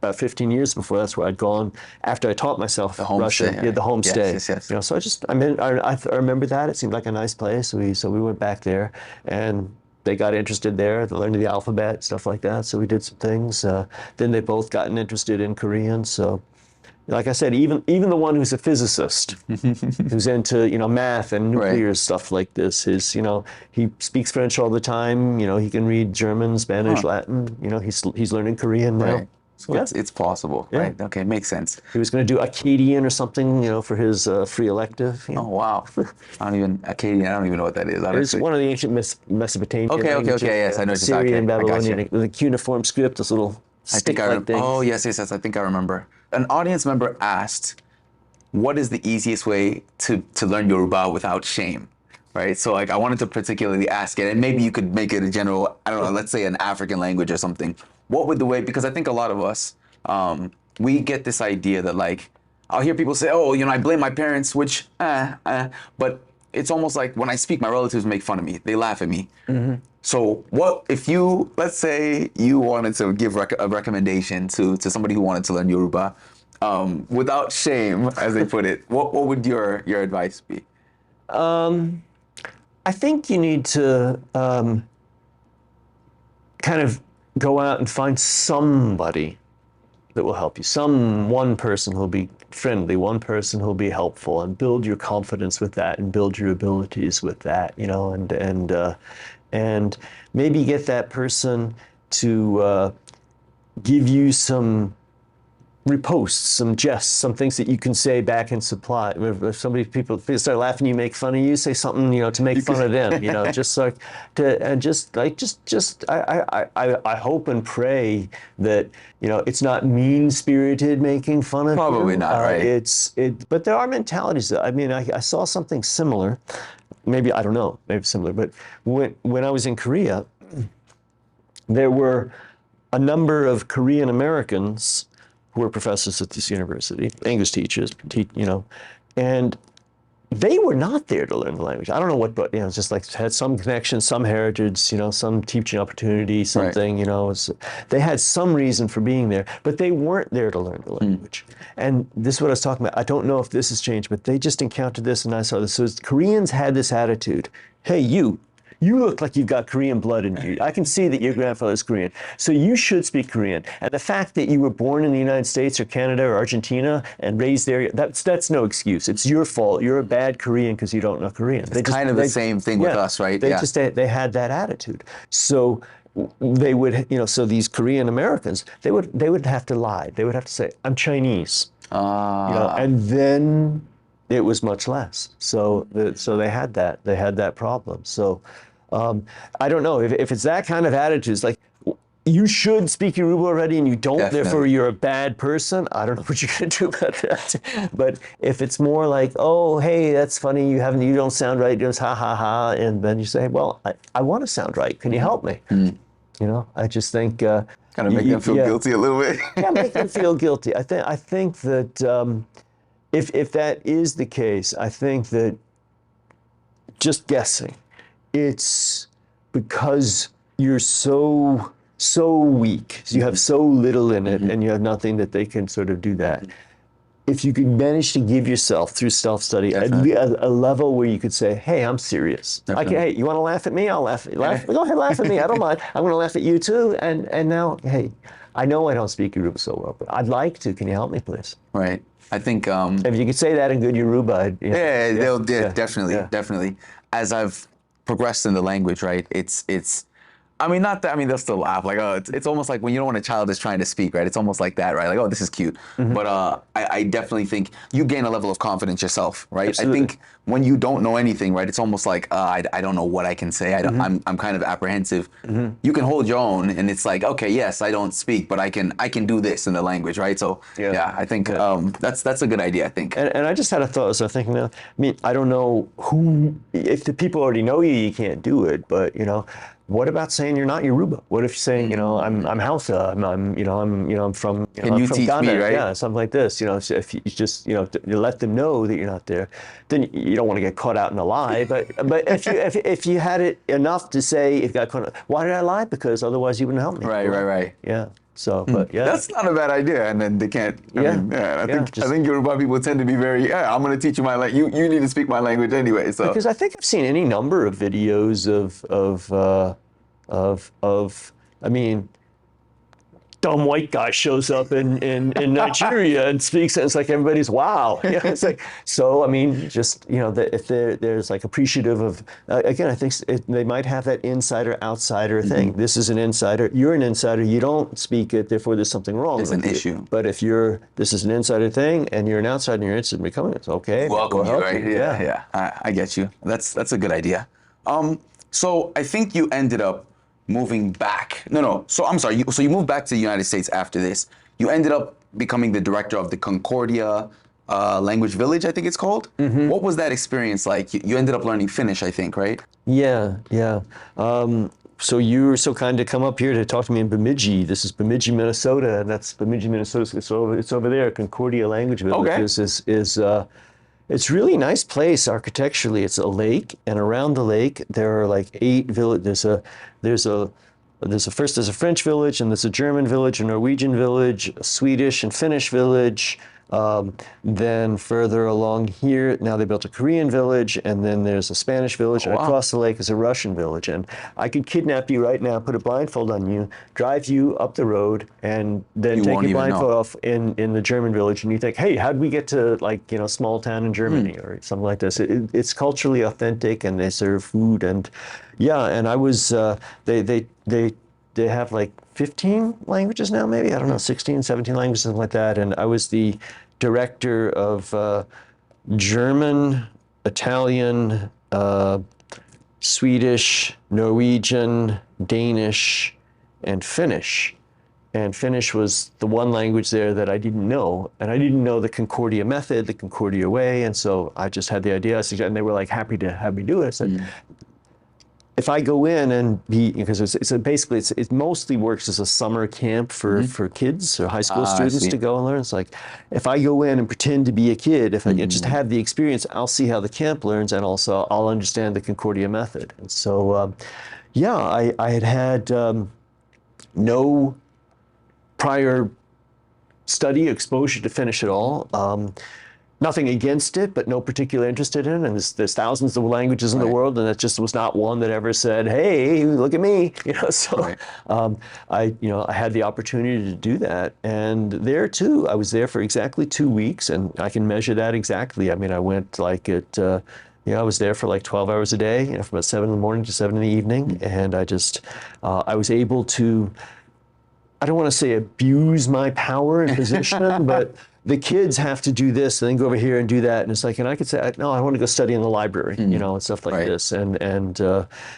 about 15 years before, that's where I'd gone after I taught myself Russian. homestay, Yeah, the homestay. Yes. You know, so I remember that. It seemed like a nice place. So we went back there, and they got interested there. They learned the alphabet, stuff like that. So we did some things. Then they both gotten interested in Korean. So, like I said, even the one who's a physicist, who's into math and nuclear stuff like this, he speaks French all the time. He can read German, Spanish, Latin. He's learning Korean now. Right. So it's possible, right? Okay, makes sense. He was going to do Akkadian or something, for his free elective. Oh wow! Akkadian. I don't even know what that is. It's one of the ancient Mesopotamian languages. Okay. Yes, I know. Syrian, I got Babylonian, the cuneiform script, this little stick-like thing. Oh yes. I think I remember. An audience member asked, "What is the easiest way to learn Yoruba without shame?" Right. So I wanted to particularly ask it, and maybe you could make it a general. I don't know. Let's say an African language or something. What would the way? Because I think a lot of us, we get this idea that I'll hear people say, "Oh, I blame my parents," which, but it's almost like when I speak, my relatives make fun of me. They laugh at me. Mm-hmm. So what if let's say you wanted to give a recommendation to somebody who wanted to learn Yoruba, without shame, as they put it, what would your advice be? I think you need to kind of go out and find somebody that will help you. One person who'll be friendly, one person who'll be helpful, and build your confidence with that, and build your abilities with that. And maybe get that person to give you some reposts, some jests, some things that you can say back in supply. If people start laughing, you make fun of you, say something, to make fun of them, I hope and pray that, it's not mean-spirited making fun of you. Probably not, right? But there are mentalities that, I saw something similar, maybe similar, but when I was in Korea, there were a number of Korean Americans who were professors at this university, English teachers, and they were not there to learn the language. I don't know what, but it's just had some connection, some heritage, some teaching opportunity, something, they had some reason for being there, but they weren't there to learn the language. And this is what I was talking about. I don't know if this has changed, but they just encountered this and I saw this. So Koreans had this attitude, hey, you look like you've got Korean blood in you. I can see that your grandfather's Korean. So you should speak Korean. And the fact that you were born in the United States or Canada or Argentina and raised there, that's no excuse. It's your fault. You're a bad Korean because you don't know Korean. It's kind of the same thing with us, right? They had that attitude. So they would, so these Korean Americans, they would have to lie. They would have to say, I'm Chinese. And then it was much less. So they had that problem. So I don't know if it's that kind of attitude. It's like you should speak Yoruba already, and you don't. Definitely. Therefore, you're a bad person. I don't know what you're gonna do about that. But if it's more like, oh, hey, that's funny. You don't sound right. Just ha ha ha, and then you say, well, I want to sound right. Can you help me? I just think kind of make them feel guilty a little bit. Yeah, make them feel guilty. I think that. If that is the case, I think that just guessing, it's because you're so weak, you have so little in it, and you have nothing that they can sort of do that. If you could manage to give yourself through self-study a level where you could say, hey, I'm serious. Hey, you want to laugh at me? I'll laugh at you. Go ahead, laugh at me. I don't mind. I'm going to laugh at you too. And now, hey, I know I don't speak Yoruba so well, but I'd like to. Can you help me, please? Right. I think if you could say that in good Yoruba, definitely. As I've progressed in the language, right? It's they'll still laugh it's almost like when a child is trying to speak, right? It's almost like that, right? Like, oh, this is cute. But I definitely think you gain a level of confidence yourself, right? Absolutely. I think when you don't know anything, right? It's almost like I don't know what I can say. I'm kind of apprehensive. You can hold your own, and it's like, okay, yes, I don't speak, but I can do this in the language, right? So I think that's a good idea. I think. And I just had a thought. So I was thinking, I don't know if the people already know you can't do it, but what about saying you're not Yoruba? What if you're saying, I'm Hausa, I'm from, Can you from teach Ghana, me, right? Yeah, something like this. So if you just, you let them know that you're not there, then you don't want to get caught out in a lie. But if you had it enough to say, if you got caught, why did I lie? Because otherwise you wouldn't help me. Right. Yeah. So, but yeah. That's not a bad idea, and then they can't. I think Yoruba people tend to be very. Yeah, I'm going to teach you my language. You need to speak my language anyway. So because I think I've seen any number of videos I mean, dumb white guy shows up in Nigeria and speaks, and it's like everybody's wow. You know, it's like, so I mean, just if there's like appreciative of again, I think they might have that insider outsider thing. This is an insider. You're an insider. You don't speak it. Therefore, there's something wrong. There's an issue. But if this is an insider thing, and you're an outsider and you're interested in becoming it, it's okay. Welcome you, right? Yeah. I get you. That's a good idea. So I think you ended up moving back. No. So I'm sorry. So you moved back to the United States after this. You ended up becoming the director of the Concordia language village, I think it's called. What was that experience like? You ended up learning Finnish, I think, right? Yeah. So you were so kind to come up here to talk to me in Bemidji. This is Bemidji, Minnesota, and that's Bemidji, Minnesota. It's over there. Concordia Language Village it's really a nice place architecturally. It's a lake, and around the lake there are like 8 villages. There's a French village, and there's a German village, a Norwegian village, a Swedish and Finnish village. Then further along here, now they built a Korean village, and then there's a Spanish village, and across the lake is a Russian village. And I could kidnap you right now, put a blindfold on you, drive you up the road, and then take your blindfold off in the German village, and you think, hey, how'd we get to small town in Germany or something like this? It's culturally authentic, and they serve food, and and I was they have like 15 languages now, maybe, I don't know, 16, 17 languages, something like that. And I was the director of German, Italian, Swedish, Norwegian, Danish, and Finnish. And Finnish was the one language there that I didn't know. And I didn't know the Concordia method, the Concordia way. And so I just had the idea, and they were like happy to have me do it. I said, if I go in and because it mostly works as a summer camp for kids or high school students to go and learn. It's like, if I go in and pretend to be a kid, if I just have the experience, I'll see how the camp learns, and also I'll understand the Concordia method. And so, I had no prior study exposure to Finnish at all. Nothing against it, but no particular interest in it. And there's thousands of languages in the world, and that just was not one that ever said, "Hey, look at me." So I had the opportunity to do that, and there too, I was there for exactly 2 weeks, and I can measure that exactly. I mean, I went I was there for like 12 hours a day, from about 7 in the morning to 7 in the evening, and I was able to, I don't want to say abuse my power and position, but the kids have to do this and then go over here and do that. And it's like, and I could say, no, I want to go study in the library, and stuff like this. And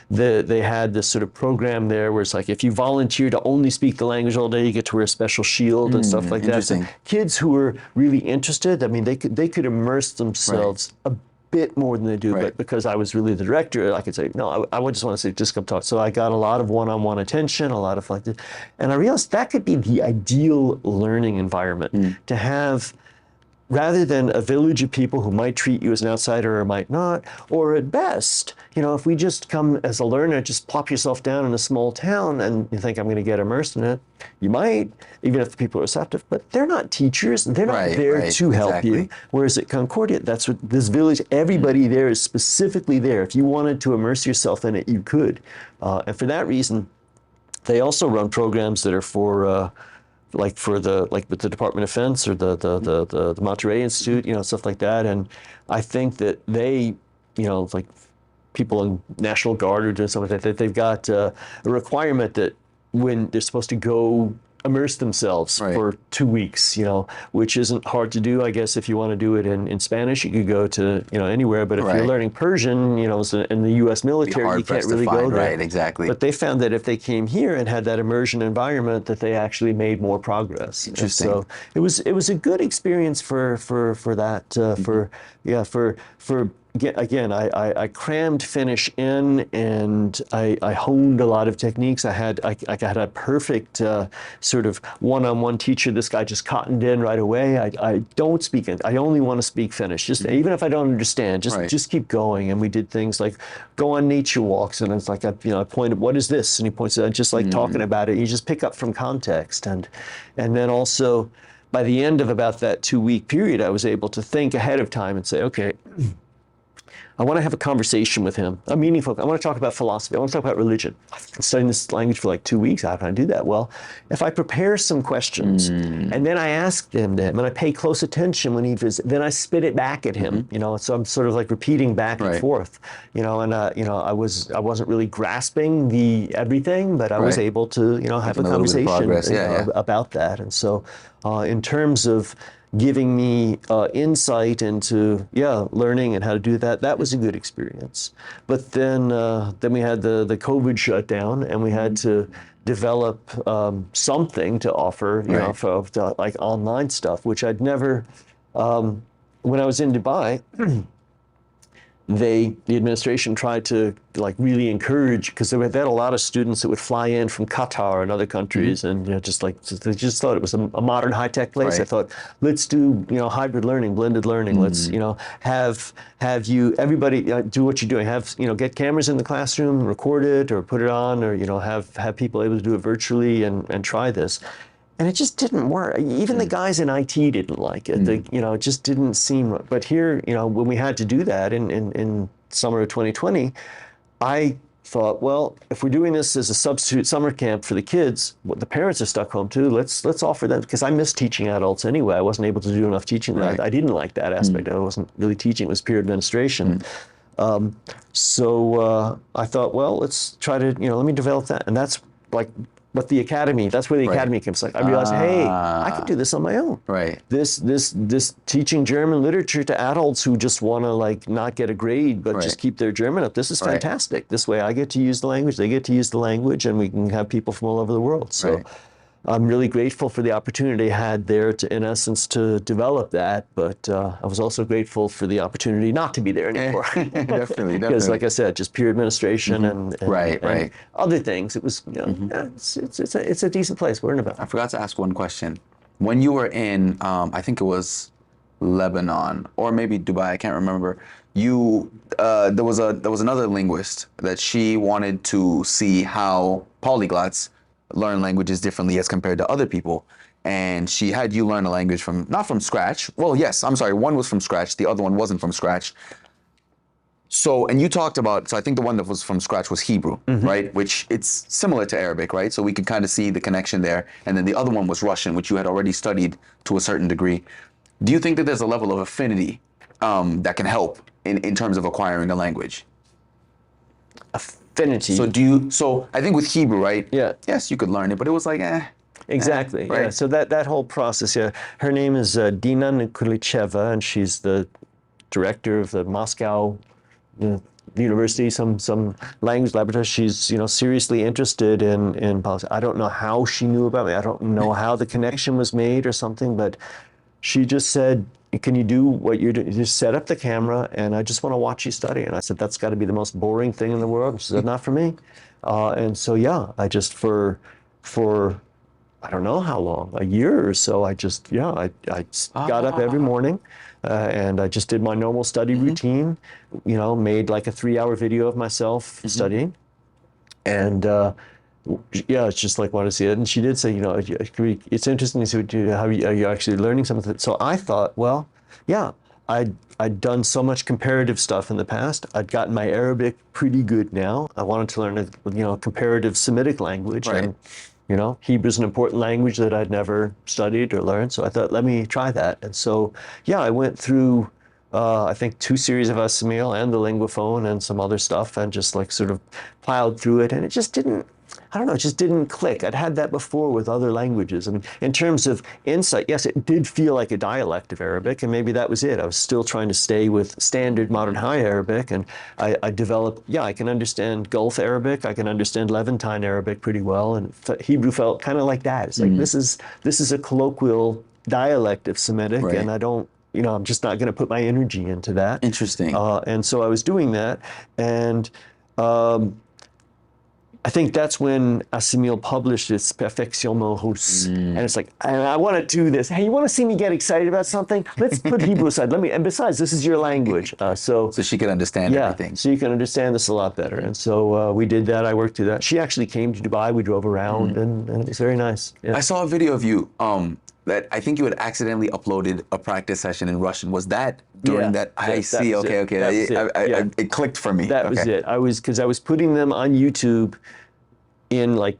they had this sort of program there where it's like, if you volunteer to only speak the language all day, you get to wear a special shield and stuff like that. So kids who were really interested, I mean, they could immerse themselves a bit more than they do, but because I was really the director, I could say, no, I would just want to say, just come talk. So I got a lot of one-on-one attention, a lot of this, and I realized that could be the ideal learning environment to have, rather than a village of people who might treat you as an outsider or might not, or at best, if we just come as a learner, just plop yourself down in a small town and you think I'm going to get immersed in it, you might, even if the people are receptive, but they're not teachers, they're not there to help you. Whereas at Concordia, that's what this village, everybody there is specifically there. If you wanted to immerse yourself in it, you could. And for that reason, they also run programs that are for with the Department of Defense or the Monterey Institute, stuff like that. And I think that they, like people in National Guard or doing something like that, they've got a requirement that when they're supposed to go immerse themselves for 2 weeks, which isn't hard to do. I guess if you want to do it in Spanish, you could go to, anywhere. But if you're learning Persian, in the U.S. military, you can't really go there. Right, exactly. But they found that if they came here and had that immersion environment, that they actually made more progress. Interesting. So it was a good experience for that, for I crammed Finnish in, and I honed a lot of techniques. I had a perfect sort of one-on-one teacher. This guy just cottoned in right away. I don't speak it. I only want to speak Finnish. Just even if I don't understand, just keep going. And we did things like go on nature walks, and it's like I pointed, what is this? And he points at just like talking about it. You just pick up from context, and then also by the end of about that 2-week period, I was able to think ahead of time and say, okay, I want to have a conversation with him, a meaningful. I want to talk about philosophy. I want to talk about religion. I've been studying this language for like 2 weeks. How can I do that? Well, if I prepare some questions and then I ask them to him and I pay close attention when he visits, then I spit it back at him. So I'm sort of like repeating back and forth. And I wasn't really grasping the everything, but I was able to have a conversation about that. And so in terms of giving me insight into learning and how to do that. That was a good experience. But then we had the COVID shutdown, and we had to develop something to offer, for like online stuff, which I'd never. When I was in Dubai, the administration tried to like really encourage, because they had a lot of students that would fly in from Qatar and other countries, and they just thought it was a modern high-tech place. I thought, let's do hybrid learning, blended learning. Let's have everybody do what you're doing. Have get cameras in the classroom, record it or put it on, or have people able to do it virtually and try this. And it just didn't work. Even the guys in IT didn't like it. It just didn't seem. But here, when we had to do that in summer of 2020, I thought, well, if we're doing this as a substitute summer camp for the kids, what the parents are stuck home too, let's offer them, because I miss teaching adults anyway. I wasn't able to do enough teaching. I didn't like that aspect. I wasn't really teaching. It was peer administration. So I thought, well, let's try to, let me develop that. And that's like. But the academy, that's where the academy came. Like I realized, hey, I can do this on my own. This teaching German literature to adults who just want to like not get a grade, but just keep their German up. This is fantastic. This way I get to use the language, they get to use the language, and we can have people from all over the world. So I'm really grateful for the opportunity I had there to, in essence, to develop that. But I was also grateful for the opportunity not to be there anymore. Definitely. Because, like I said, just peer administration and other things. It was, it's a decent place. We're in about. I forgot to ask one question. When you were in, I think it was Lebanon or maybe Dubai, I can't remember. There was another linguist that she wanted to see how polyglots learn languages differently as compared to other people. And she had you learn a language not from scratch. Well, yes, I'm sorry. One was from scratch. The other one wasn't from scratch. So, and you talked about, so I think the one that was from scratch was Hebrew, right? Which it's similar to Arabic, right? So we could kind of see the connection there. And then the other one was Russian, which you had already studied to a certain degree. Do you think that there's a level of affinity that can help in terms of acquiring a language? Affinity. So I think with Hebrew, right? Yeah. Yes, you could learn it, but it was like, Exactly. right. Yeah. So that whole process. Yeah. Her name is Dina Nikulicheva, and she's the director of the Moscow University, some language laboratory. She's seriously interested in policy. I don't know how she knew about me. I don't know how the connection was made or something, but she just said, can you do what you're doing? You just set up the camera, and I just want to watch you study. And I said, that's got to be the most boring thing in the world. And she said, not for me. And so, I just for I don't know how long, a year or so, I just, I got up every morning and I just did my normal study routine, made like a 3-hour video of myself studying. And it's just like, want to see it. And she did say, it's interesting to see how you're actually learning something. So I thought, well, I'd done so much comparative stuff in the past. I'd gotten my Arabic pretty good now. I wanted to learn a comparative Semitic language. Right. And, Hebrew's an important language that I'd never studied or learned. So I thought, let me try that. And so, I went through, I think 2 series of Assamil and the Linguaphone and some other stuff, and just like sort of plowed through it. And it just didn't, it just didn't click. I'd had that before with other languages. I mean, in terms of insight, yes, it did feel like a dialect of Arabic, and maybe that was it. I was still trying to stay with standard modern high Arabic, and I developed, I can understand Gulf Arabic, I can understand Levantine Arabic pretty well, and Hebrew felt kind of like that. It's like, this is a colloquial dialect of Semitic, and I don't, I'm just not going to put my energy into that. Interesting. And so I was doing that. And I think that's when Assimil published its Perfectionnement Russe. And it's like, I want to do this. Hey, you want to see me get excited about something? Let's put Hebrew aside. And besides, this is your language. So she could understand everything. So you can understand this a lot better. And so we did that. I worked through that. She actually came to Dubai. We drove around, and it was very nice. Yeah. I saw a video of you that I think you had accidentally uploaded a practice session in Russian. Was that during that? I see. Okay. It clicked for me. That was it. I was putting them on YouTube in like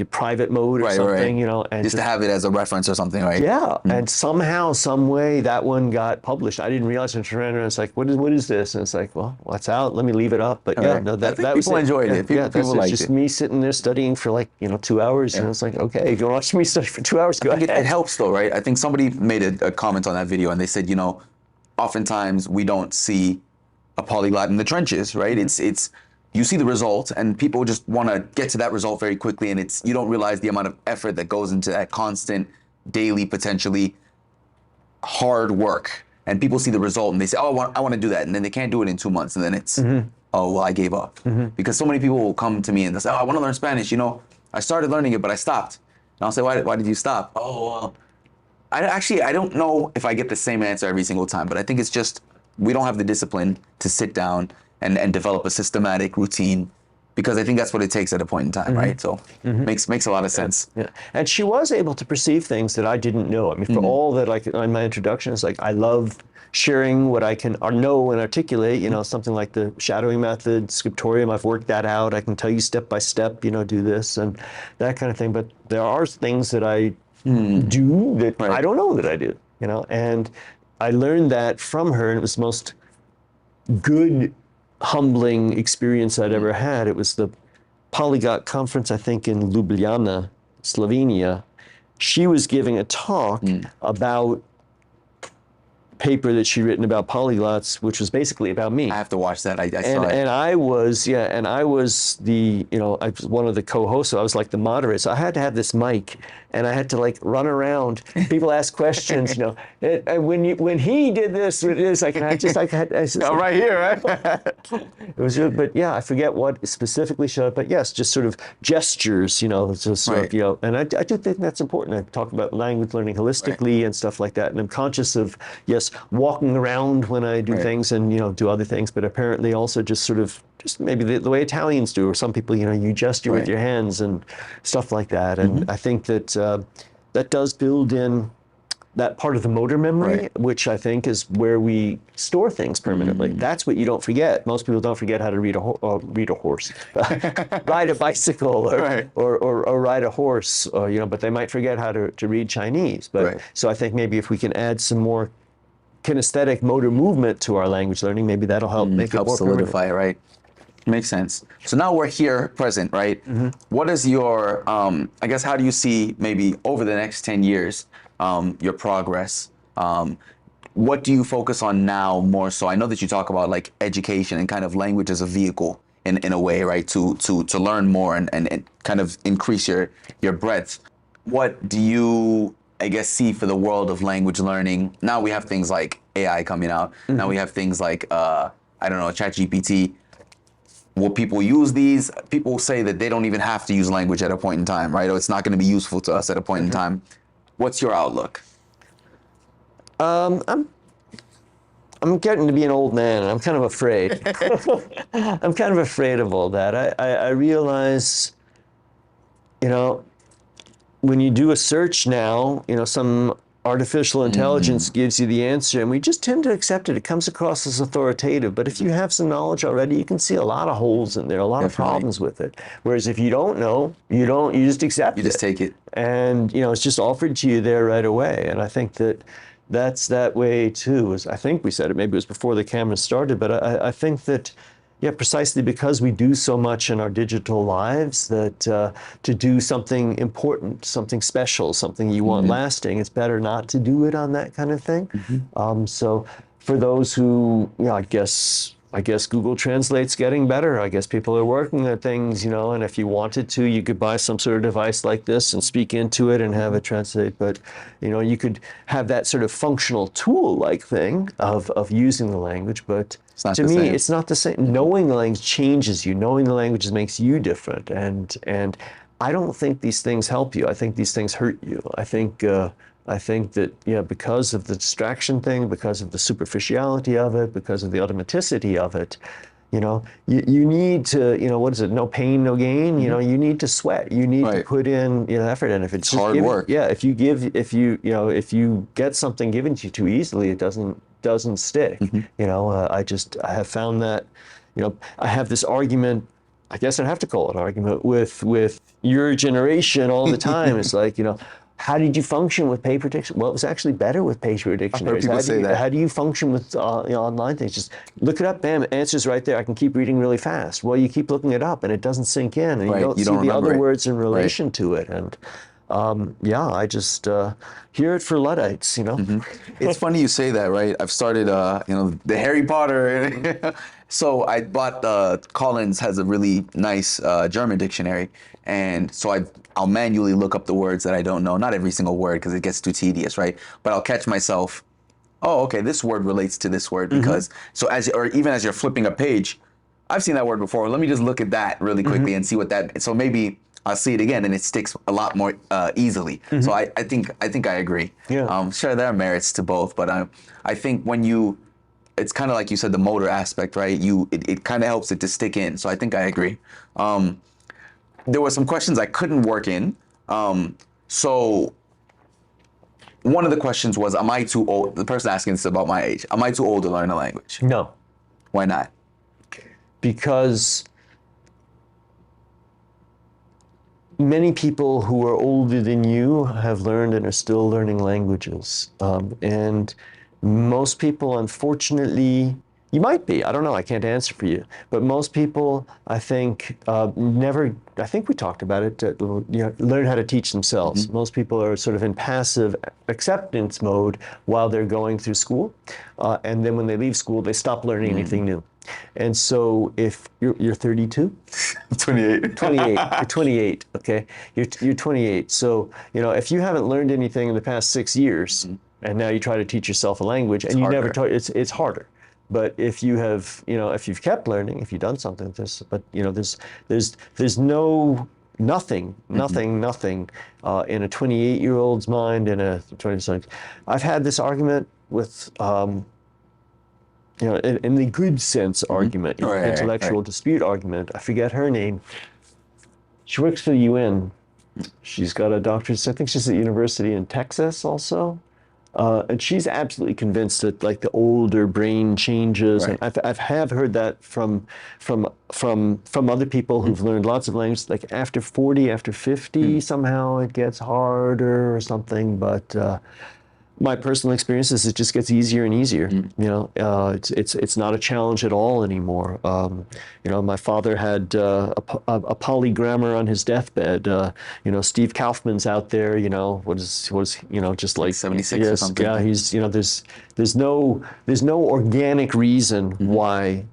private mode or something, and just to have it as a reference or something, right? Yeah, and somehow, some way, that one got published. I didn't realize until I ran around. It's like, what is this? And it's like, well, what's out? Let me leave it up. But that was people enjoyed it. People liked it. Just me sitting there studying for like 2 hours, and it's like, okay, if you watch me study for 2 hours, go ahead. It helps though, right? I think somebody made a comment on that video, and they said, oftentimes we don't see a polyglot in the trenches, right? It's you see the result, and people just want to get to that result very quickly, and you don't realize the amount of effort that goes into that constant, daily, potentially hard work. And people see the result, and they say, "Oh, I want to do that," and then they can't do it in 2 months, and then it's, "Oh, well, I gave up," because so many people will come to me and they say, "Oh, I want to learn Spanish. I started learning it, but I stopped." And I'll say, "Why did you stop?" "Oh, well, I don't know if I get the same answer every single time, but I think it's just we don't have the discipline to sit down and develop a systematic routine, because I think that's what it takes at a point in time, right? So makes a lot of sense. Yeah. And she was able to perceive things that I didn't know. I mean, for all that, like in my introduction, it's like I love sharing what I can know and articulate, something like the shadowing method, Scriptorium, I've worked that out. I can tell you step by step, do this and that kind of thing. But there are things that I do that I don't know that I do, and I learned that from her, and it was the most good, humbling experience I'd ever had. It was the Polyglot conference, I think, in Ljubljana, Slovenia. She was giving a talk about paper that she'd written about polyglots, which was basically about me. I have to watch that. I saw it. And I was the, I was one of the co-hosts, so I was like the moderator. So I had to have this mic, and I had to like run around. People ask questions, when he did this, I said, oh, right here, right? It was good, but yeah, I forget what specifically showed up, but yes, just sort of gestures, just sort of, and I do think that's important. I talk about language learning holistically and stuff like that, and I'm conscious of, yes, walking around when I do things and, do other things, but apparently also just sort of, just maybe the way Italians do, or some people, you gesture with your hands and stuff like that. And I think that that does build in that part of the motor memory, which I think is where we store things permanently. That's what you don't forget. Most people don't forget how to read a horse, ride a bicycle, or ride a horse, but they might forget how to read Chinese. But so I think maybe if we can add some more kinesthetic motor movement to our language learning, maybe that'll help make it more solidify it, right? Makes sense. So now we're here present, right? What is your, I guess, how do you see maybe over the next 10 years, your progress? What do you focus on now more so? I know that you talk about like education and kind of language as a vehicle in a way, right? To learn more and kind of increase your breadth. What do you, I guess, see for the world of language learning? Now we have things like AI coming out. Now we have things like, ChatGPT. Will people use these? People say that they don't even have to use language at a point in time, right? Or it's not going to be useful to us at a point in time. What's your outlook? I'm getting to be an old man, and I'm kind of afraid. I'm kind of afraid of all that. I realize, when you do a search now, some artificial intelligence gives you the answer, and we just tend to accept it. It comes across as authoritative. But if you have some knowledge already, you can see a lot of holes in there, a lot of problems with it. Whereas if you don't know, you just accept it. You just take it. And, it's just offered to you there right away. And I think that's that way too. I think we said it, maybe it was before the camera started, but I think that, precisely because we do so much in our digital lives, that to do something important, something special, something you want lasting, it's better not to do it on that kind of thing. So for those who, I guess, I guess Google Translate's getting better. I guess people are working at things, you know, and if you wanted to, you could buy some sort of device like this and speak into it and have it translate. But, you know, you could have that sort of functional tool-like thing of using the language. But to me, it's not the same. Knowing the language changes you. Knowing the languages makes you different. And I don't think these things help you. I think these things hurt you. I think that, yeah, because of the distraction thing, because of the superficiality of it, because of the automaticity of it, you know, you need to, you know, what is it? No pain, no gain. You know, you need to sweat. You need to put in, you know, effort. And if it's just hard work. Yeah, if you get something given to you too easily, it doesn't stick. You know, I have found that, you know, I have this argument. I guess I'd have to call it an argument with your generation all the time. It's like, you know, how did you function with paper dictionaries? Well, it was actually better with paper dictionaries. I've heard people say that. How do you function with you know, online things? Just look it up, bam, answer's right there. I can keep reading really fast. Well, you keep looking it up and it doesn't sink in, and you don't see the other words in relation to it. And yeah, I just hear it for Luddites, you know. It's funny you say that, right? I've started, you know, the Harry Potter. So I bought Collins has a really nice German dictionary, and so I'll manually look up the words that I don't know. Not every single word because it gets too tedious, right? But I'll catch myself. Oh, okay, this word relates to this word because or even as you're flipping a page, I've seen that word before. Let me just look at that really quickly and see what that. So maybe I'll see it again and it sticks a lot more easily. So I think I agree. Yeah. Sure, there are merits to both, but I think when it's kind of like you said, the motor aspect, right? It kind of helps it to stick in. So I think I agree. There were some questions I couldn't work in. So one of the questions was, am I too old? The person asking this about my age. Am I too old to learn a language? No. Why not? Because many people who are older than you have learned and are still learning languages. And most people, unfortunately, you might be, I don't know, I can't answer for you, but most people, I think, I think we talked about it, you know, learn how to teach themselves. Most people are sort of in passive acceptance mode while they're going through school. And then when they leave school, they stop learning anything new. And so if you're 32? 28. 28, you're 28, okay? You're 28. So, you know, if you haven't learned anything in the past 6 years, and now you try to teach yourself a language, and you never taught, it's harder. But if you have, you know, if you've kept learning, if you've done something, but you know, there's nothing in a 28-year-old's mind and a 20-something. I've had this argument with, you know, in the good sense argument, intellectual dispute argument. I forget her name. She works for the UN. She's got a doctorate. I think she's at university in Texas also. And she's absolutely convinced that like the older brain changes, and I've heard that from other people who've learned lots of languages. Like after 40, after 50, somehow it gets harder or something. But my personal experience is it just gets easier and easier. You know, it's not a challenge at all anymore. You know, my father had a polygrammar on his deathbed. You know, Steve Kaufman's out there. You know, was you know, just like 76 or something. Yeah, he's, you know, there's no organic reason why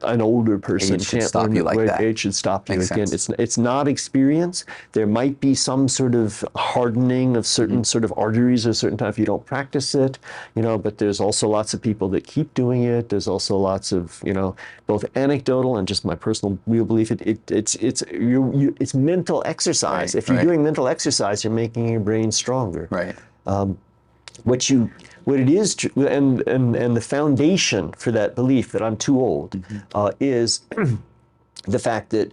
an older person age should can't stop learn you like that. Age should stop you. Makes Again, sense. it's not experience. There might be some sort of hardening of certain sort of arteries at a certain time if you don't practice it, you know, but there's also lots of people that keep doing it. There's also lots of, you know, both anecdotal and just my personal real belief. It's mental exercise. If you're doing mental exercise, you're making your brain stronger. Right. What it is, and the foundation for that belief that I'm too old is the fact that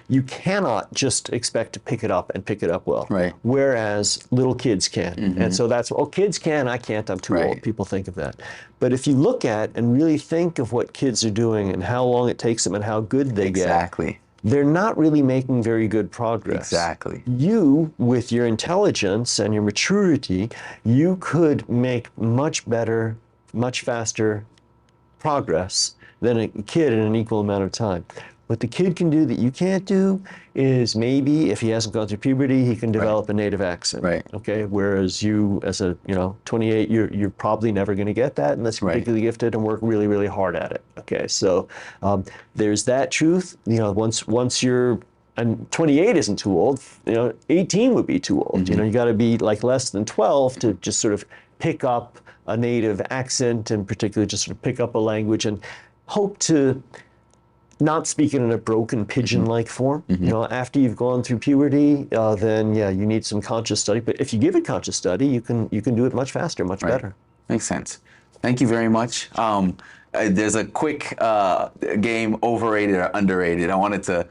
you cannot just expect to pick it up and pick it up well. Right. Whereas little kids can. And so that's, kids can, I can't, I'm too old. People think of that. But if you look at and really think of what kids are doing and how long it takes them and how good they get, they're not really making very good progress. Exactly. You, with your intelligence and your maturity, you could make much better, much faster progress than a kid in an equal amount of time. What the kid can do that you can't do is maybe if he hasn't gone through puberty, he can develop a native accent. Right. Okay. Whereas you, as a 28, you're probably never going to get that unless you're Right. particularly gifted and work really, really hard at it. Okay. So there's that truth. Once you're, and 28 isn't too old. 18 would be too old. You got to be like less than 12 to just sort of pick up a native accent, and particularly just sort of pick up a language and hope to not speak it in a broken pigeon-like form. After you've gone through puberty, then you need some conscious study. But if you give it conscious study, you can do it much faster, much better. Makes sense. Thank you very much. There's a quick game, overrated or underrated. I wanted to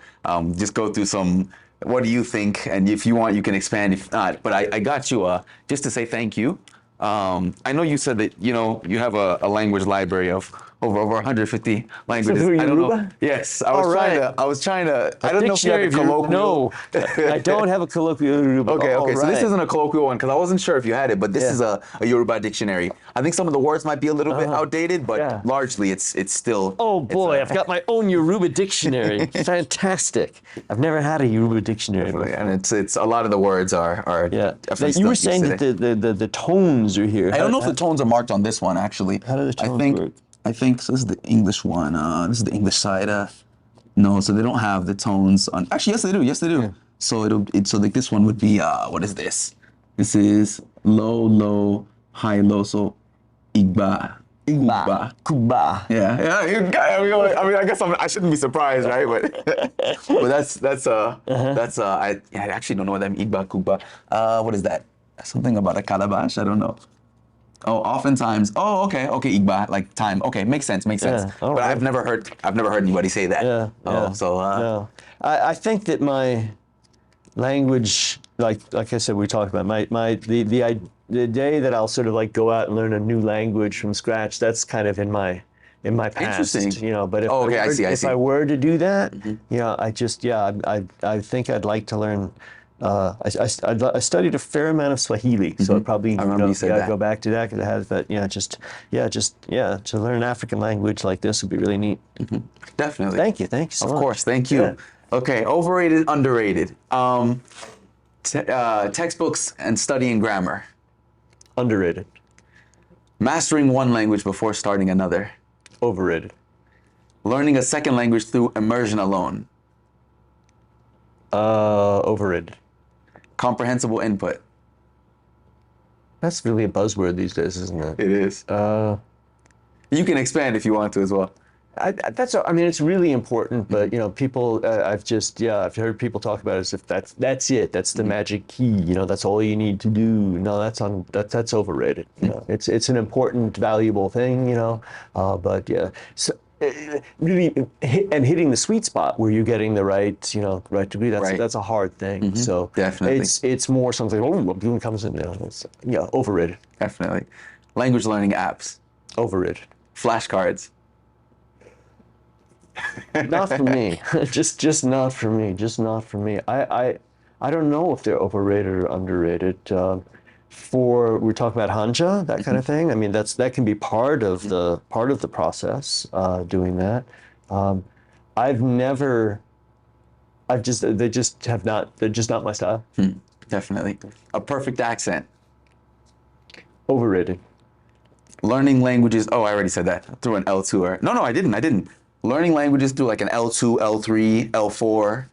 just go through some. What do you think? And if you want, you can expand. If not, but I got you just to say thank you. I know you said that you have a language library of over 150 languages. So I don't know. Yoruba? Yes, I was trying to. I don't know if you have a colloquial. No, I don't have a colloquial Yoruba. Okay. So this isn't a colloquial one because I wasn't sure if you had it, but this is a Yoruba dictionary. I think some of the words might be a little bit outdated, but largely it's still. Oh boy, I've got my own Yoruba dictionary. Fantastic. I've never had a Yoruba dictionary before. And it's a lot of the words are. Now, you were saying that the tones are here. I don't know if the tones are marked on this one actually. How do the tones work? I think so. This is the English one. This is the English side. No, so they don't have the tones on. Actually, yes, they do. Yes, they do. Yeah. So so like this one would be what is this? This is low, low, high, low. So igba, Kuba. Yeah. I mean, I guess I shouldn't be surprised, right? But I actually don't know what that means. Igba, kuba. What is that? Something about a calabash. I don't know. Oh, oftentimes. Oh, okay, Igba, like time. Okay, makes sense. Yeah, but right. I've never heard anybody say that. No. I think that my language, like I said, we talked about the day that I'll sort of like go out and learn a new language from scratch. That's kind of in my past. Interesting. But if I were to do that, I think I'd like to learn. I studied a fair amount of Swahili, so I'd probably go back to that because it has that. To learn an African language like this would be really neat. Definitely. Thank you so much. Of course, thank you. Yeah. Okay, overrated, underrated. Textbooks and studying grammar. Underrated. Mastering one language before starting another. Overrated. Learning a second language through immersion alone. Overrated. Comprehensible input. That's really a buzzword these days, isn't it? It is. You can expand if you want to as well. It's really important, but people. I've heard people talk about it as if that's it. That's the magic key. That's all you need to do. No, that's overrated. It's an important, valuable thing. But yeah. So, really, hitting the sweet spot where you're getting the right degree. That's a hard thing. So definitely, it's more something. Oh, comes in. Overrated. Definitely, language learning apps. Overrated. Flashcards. Not for me. just not for me. Just not for me. I don't know if they're overrated or underrated. We're talking about Hanja, that kind of thing. I mean, that can be part of the process, doing that. They're just not my style. Definitely. A perfect accent. Overrated. Learning languages. Oh, I already said that. Through an L2 or no, I didn't. Learning languages through like an L2, L3, L4.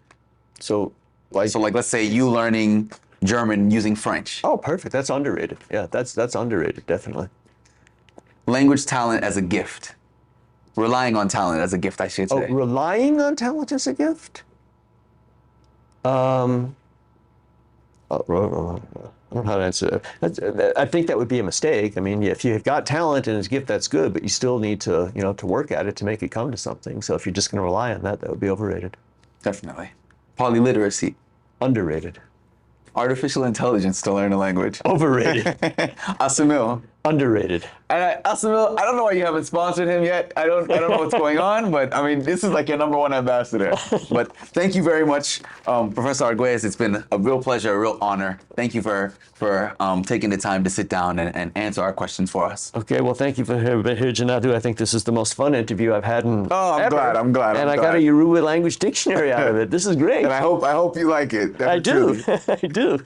So let's say you learning German using French. Oh, perfect. That's underrated. Yeah, that's underrated, definitely. Language talent as a gift. Relying on talent as a gift, I should say. Oh, relying on talent as a gift? I don't know how to answer that. I think that would be a mistake. I mean, if you've got talent and it's a gift, that's good, but you still need to, to work at it to make it come to something. So if you're just going to rely on that would be overrated. Definitely. Polyliteracy. Underrated. Artificial intelligence to learn a language. Overrated. Assimil. Underrated. And Asimil, I don't know why you haven't sponsored him yet. I don't know what's going on, but I mean, this is like your #1 ambassador. But thank you very much, Professor Argüelles. It's been a real pleasure, a real honor. Thank you for taking the time to sit down and answer our questions for us. Okay, well, thank you for here, Janadu. I think this is the most fun interview I've had in ever. I'm glad. And I got a Yoruba language dictionary out of it. This is great. And I hope you like it. I do. I do.